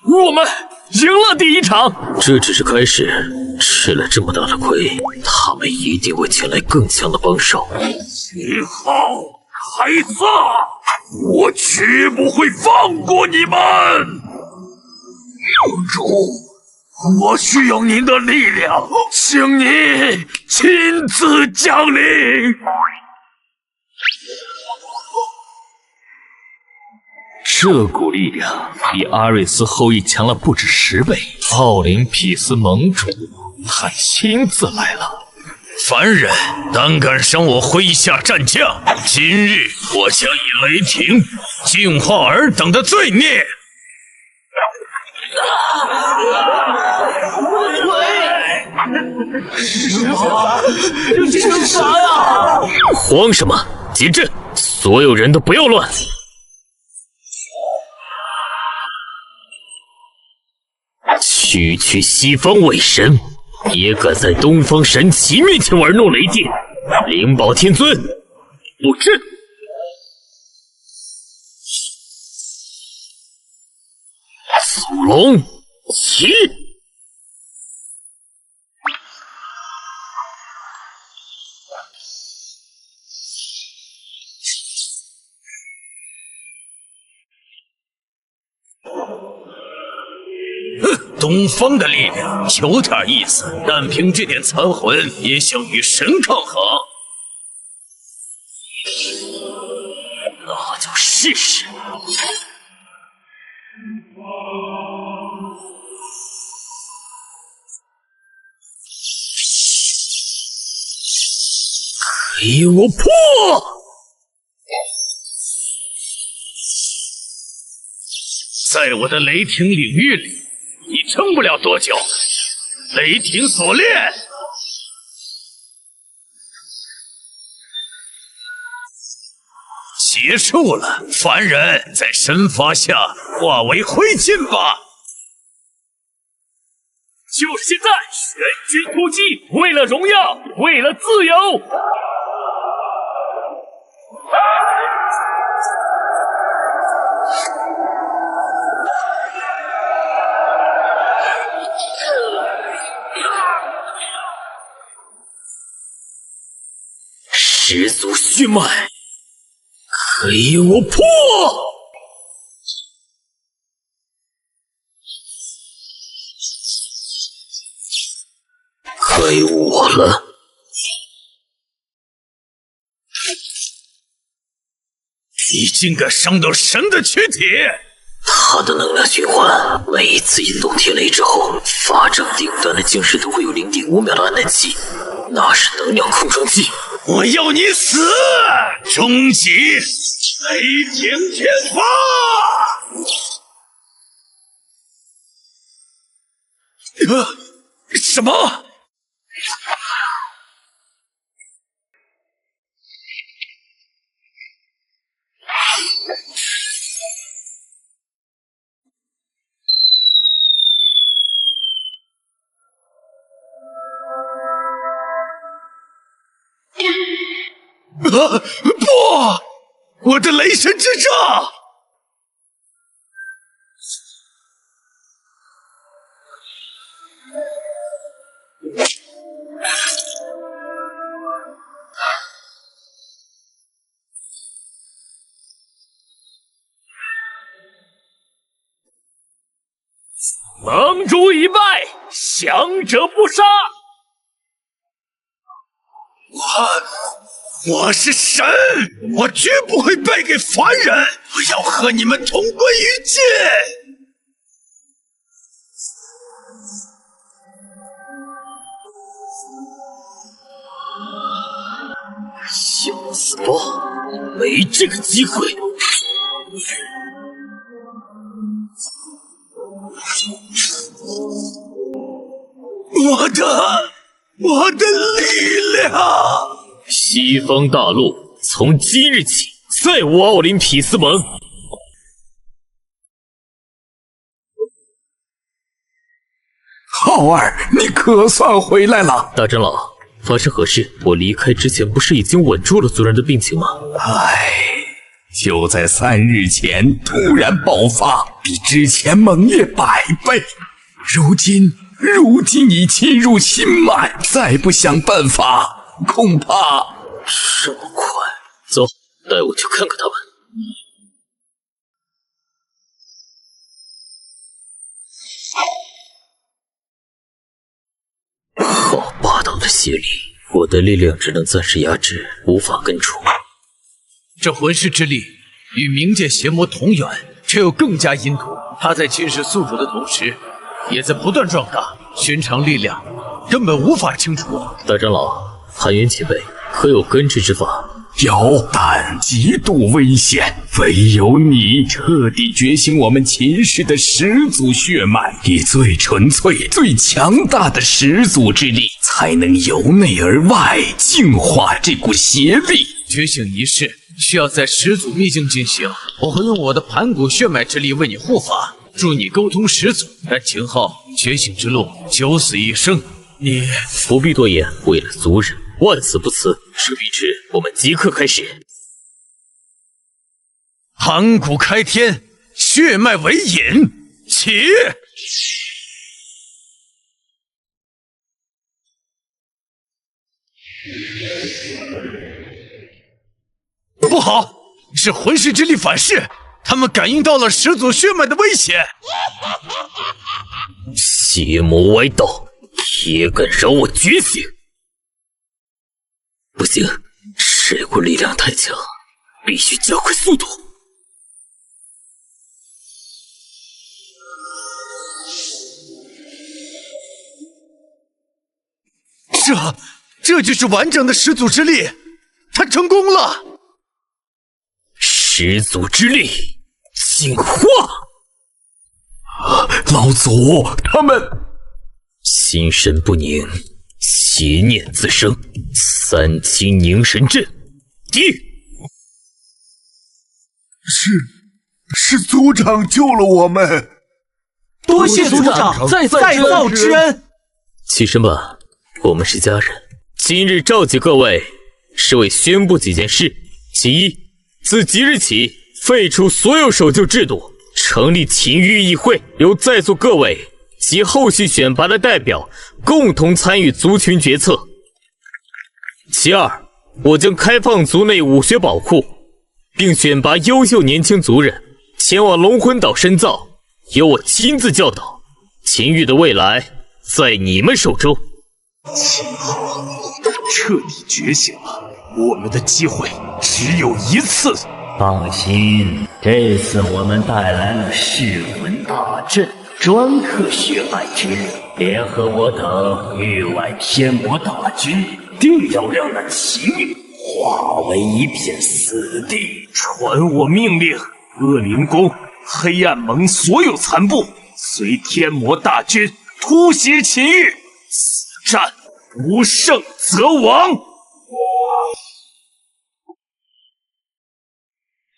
我们赢了第一场，这只是开始。吃了这么大的亏，他们一定会请来更强的帮手。秦昊，凯撒，我绝不会放过你们！盟主，我需要您的力量，请你亲自降临。这股力量比阿瑞斯后裔强了不止10倍。奥林匹斯盟主，他亲自来了。凡人胆敢伤我麾下战将，今日我将以雷霆净化尔等的罪孽。这是啥呀？慌什么？结阵！所有人都不要乱！区西方伪神，也敢在东方神奇面前玩弄雷电！灵宝天尊，布阵！祖龙起！东方的力量有点意思，但凭这点残魂也想与神抗衡？那就试试。给我破！在我的雷霆领域里，你撑不了多久。雷霆锁链，结束了。凡人在神罚下化为灰烬吧。就是现在，全军突击！为了荣耀，为了自由！始祖血脉，给我破！该我了。你竟敢伤到神的躯体！他的能量循环，每一次引动天雷之后，法杖顶端的晶石都会有 0.5秒的暗淡期，那是能量空窗期。我要你死！终极雷霆天发！什么？不！我的雷神之杖！盟主已败，降者不杀。我是神，我绝不会败给凡人！我要和你们同归于尽！小死包，没这个机会！我的力量！西方大陆从今日起再无奥林匹斯盟。浩儿，你可算回来了！大长老，发生何事？我离开之前不是已经稳住了族人的病情吗？唉，就在3日前突然爆发，比之前猛烈100倍。如今已侵入心脉，再不想办法，恐怕这么快。走，带我去看看他们。好霸道的邪力，我的力量只能暂时压制，无法根除。这魂师之力与冥界邪魔同源，却又更加阴毒。他在侵蚀宿主的同时，也在不断壮大，寻常力量根本无法清除。大长老，寒云前辈，可有根治之法？有，但极度危险。唯有你彻底觉醒我们秦氏的始祖血脉，以最纯粹、最强大的始祖之力，才能由内而外净化这股邪力。觉醒仪式需要在始祖秘境进行，我会用我的盘古血脉之力为你护法，助你沟通始祖。但秦昊觉醒之路九死一生，你不必多言。为了族人，万死不辞。事不宜迟，我们即刻开始。盘古开天，血脉为引，起！不好，是魂师之力反噬，他们感应到了始祖血脉的危险。邪魔歪道，也敢让我觉醒？不行，这股力量太强，必须加快速度。这就是完整的始祖之力，他成功了！始祖之力进化！老祖，他们心神不宁，邪念自生，三清凝神阵，滴！是族长救了我们，多谢族长再造之恩。起身吧，我们是家人。今日召集各位，是为宣布几件事：其一，自即日起废除所有守旧制度，成立秦域议会，由在座各位及后续选拔的代表共同参与族群决策。其二，我将开放族内武学宝库，并选拔优秀年轻族人前往龙魂岛深造，由我亲自教导。秦域的未来在你们手中。秦昊彻底觉醒了，我们的机会只有一次。放心，这次我们带来了噬魂大阵，专克血脉之力，联合我等域外天魔大军，定要让那秦域化为一片死地。传我命令，恶灵宫、黑暗盟所有残部随天魔大军突袭秦域，此战不胜则亡。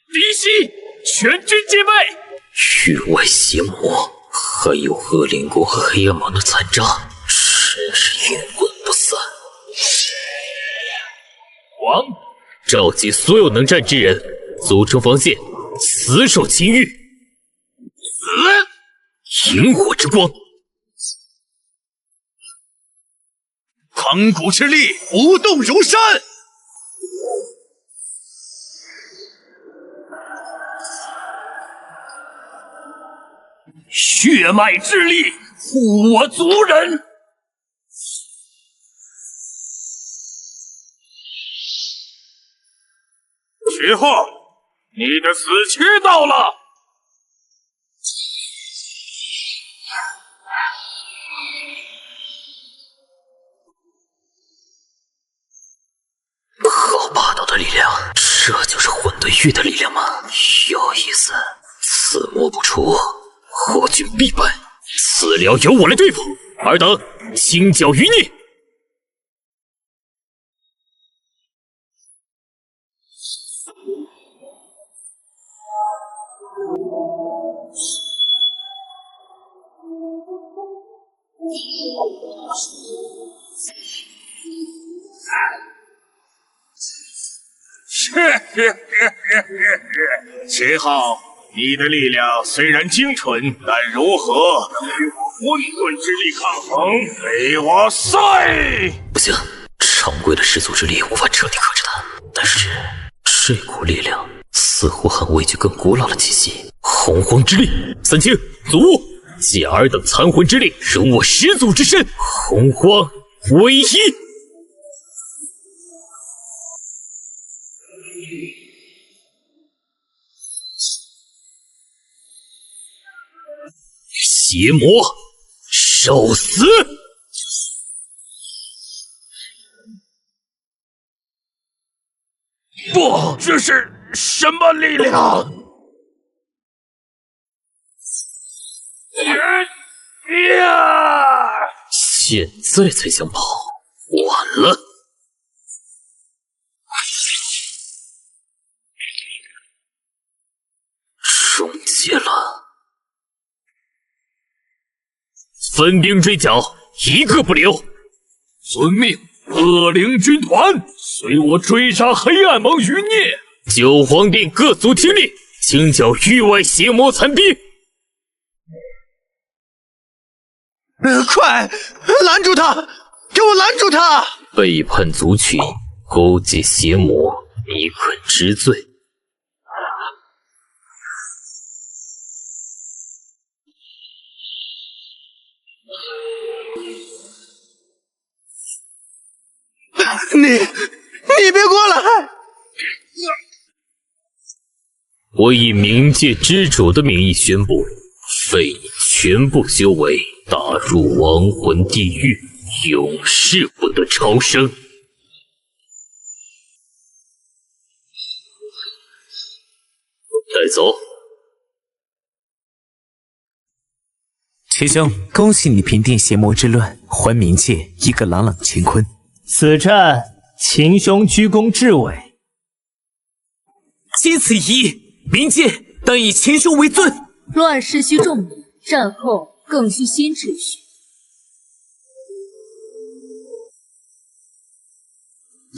敌袭，全军戒备！域外邪魔，还有恶灵宫和黑暗盟的残渣，真是阴魂不散。王，召集所有能战之人，组成防线，死守秦域。萤火之光，盘古之力，不动如山。血脉之力，护我族人。徐浩，你的死期到了。好霸道的力量，这就是混沌域的力量吗？有意思，此魔不出，后军必败。此辽由我来对付，尔等轻剿余孽。秦昊，你的力量虽然精纯，但如何能与我混沌之力抗衡？给我碎！不行，常规的氏族之力无法彻底克制它，但是这股力量似乎很畏惧更古老的气息。洪荒之力，三清祖物，借尔等残魂之力，容我始祖之身，洪荒唯一。邪魔，受死！不，这是什么力量？现在才想跑，晚了。终结了。分兵追剿，一个不留。遵命，恶灵军团随我追杀黑暗盟余孽。九皇殿各族听令，清剿域外邪魔残兵。快拦住他！给我拦住他！背叛族群，勾结邪魔，你肯知罪？你别过来！我以冥界之主的名义宣布，废你全部修为，打入亡魂地狱，永世不得超生。带走。秦兄，恭喜你平定邪魔之乱，还冥界一个朗朗乾坤。此战，秦兄居功至伟。经此一役，冥界当以秦兄为尊。乱世需重礼，战后更需新秩序。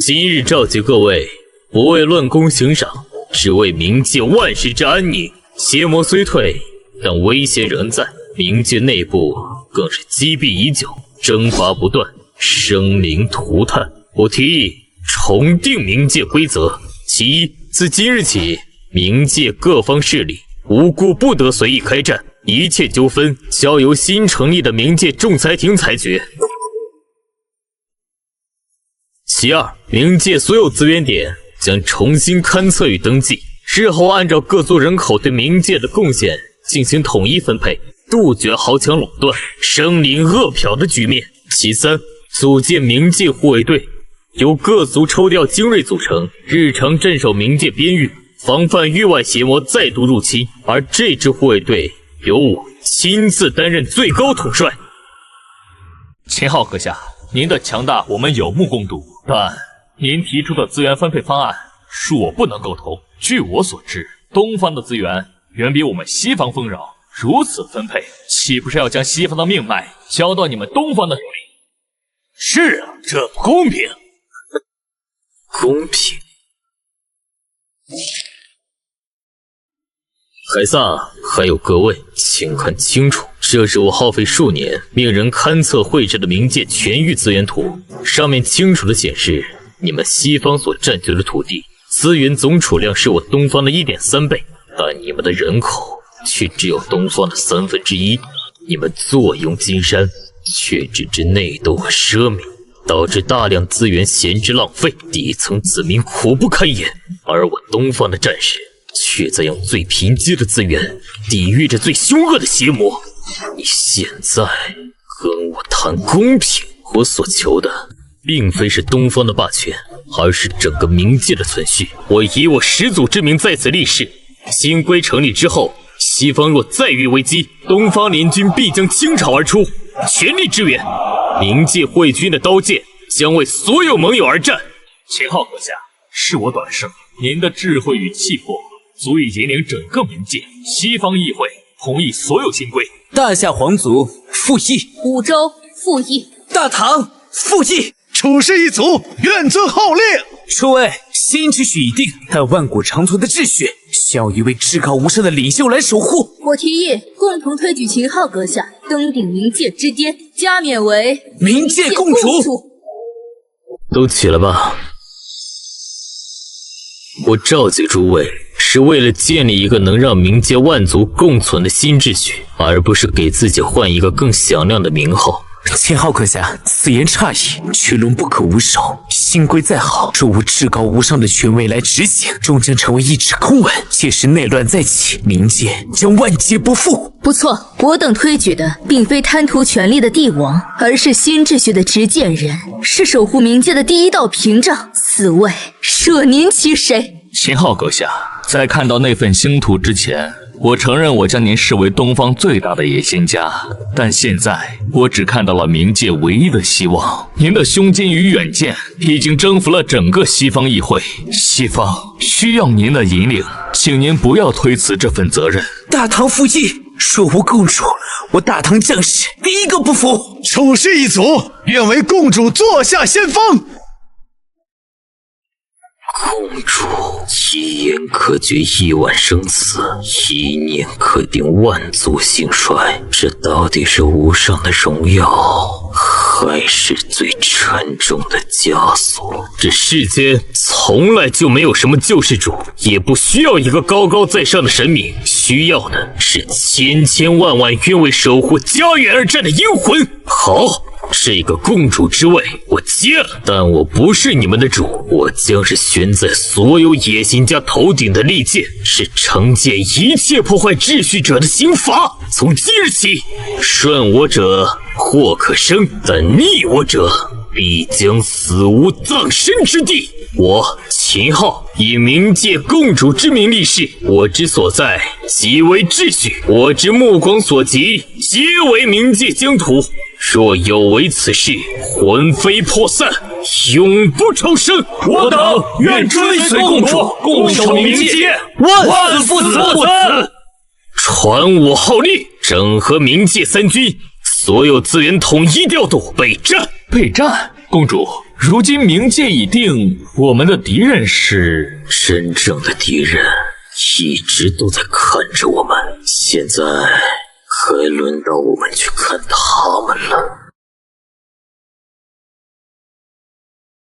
今日召集各位，不为乱功行赏，只为冥界万世之安宁。邪魔虽退，但威胁仍在，冥界内部更是积弊已久，征伐不断，生灵涂炭。我提议重定冥界规则。其一，自今日起，冥界各方势力无故不得随意开战，一切纠纷交由新成立的冥界仲裁庭裁决。其二，冥界所有资源点将重新勘测与登记，日后按照各族人口对冥界的贡献进行统一分配，杜绝豪强垄断、生灵恶殍的局面。其三，组建冥界护卫队，由各族抽调精锐组成，日常镇守冥界边域，防范域外邪魔再度入侵。而这支护卫队由我亲自担任最高统帅。秦昊阁下，您的强大我们有目共睹，但您提出的资源分配方案恕我不能苟同。据我所知，东方的资源远比我们西方丰饶，如此分配，岂不是要将西方的命脉交到你们东方的手里？是啊，这不公平。公平？凯撒，还有各位，请看清楚，这是我耗费数年命人勘测绘制的冥界全域资源图，上面清楚地显示，你们西方所占据的土地资源总储量是我东方的 1.3 倍，但你们的人口却只有东方的1/3，你们坐拥金山，却只知内斗和奢靡，导致大量资源闲置浪费，底层子民苦不堪言。而我东方的战士却在用最贫瘠的资源抵御着最凶恶的邪魔。你现在跟我谈公平，我所求的并非是东方的霸权，而是整个冥界的存续。我以我始祖之名在此立誓，新规成立之后，西方若再遇危机，东方联军必将倾巢而出，全力支援。冥界会军的刀剑将为所有盟友而战。秦昊阁下，恕我短视，您的智慧与气魄足以引领整个冥界。西方议会同意所有新规。大夏皇族复议，五州复议，大唐复议，处士一族愿遵号令。诸位，新秩序已定，但万古长存的秩序需要一位至高无上的领袖来守护。我提议共同推举秦昊阁下登顶冥界之巅，加冕为冥界共主。都起来吧。我召集诸位是为了建立一个能让冥界万族共存的新秩序，而不是给自己换一个更响亮的名号。秦昊阁下，此言差矣，群龙不可无首。新规再好，若无至高无上的权威来执行，终将成为一纸空文。届时内乱再起，冥界将万劫不复。不错，我等推举的并非贪图权力的帝王，而是新秩序的执剑人，是守护冥界的第一道屏障。此位舍您其谁？秦昊阁下，在看到那份星图之前，我承认我将您视为东方最大的野心家，但现在我只看到了冥界唯一的希望。您的胸襟与远见已经征服了整个西方议会，西方需要您的引领，请您不要推辞这份责任。大唐复议，若无共主，我大唐将士第一个不服。处士一族愿为共主坐下先锋。公主，一言可决亿万生死，一念可定万族兴衰。这到底是无上的荣耀，还是最沉重的枷锁？这世间从来就没有什么救世主，也不需要一个高高在上的神明，需要的是千千万万愿为守护家园而战的英魂。好，这个共主之位我接了，但我不是你们的主，我将是悬在所有野心家头顶的利剑，是惩戒一切破坏秩序者的刑罚。从今日起，顺我者或可生，但逆我者必将死无葬身之地。我秦昊以冥界共主之名立誓，我之所在即为秩序，我之目光所及皆为冥界疆土。若有违此事，魂飞魄散，永不超生。我等愿追随共主，共守冥界，万死不辞。传我号令，整合冥界三军，所有资源统一调度，备战。备战？公主，如今冥界已定，我们的敌人是……真正的敌人一直都在看着我们，现在还轮到我们去看他们了。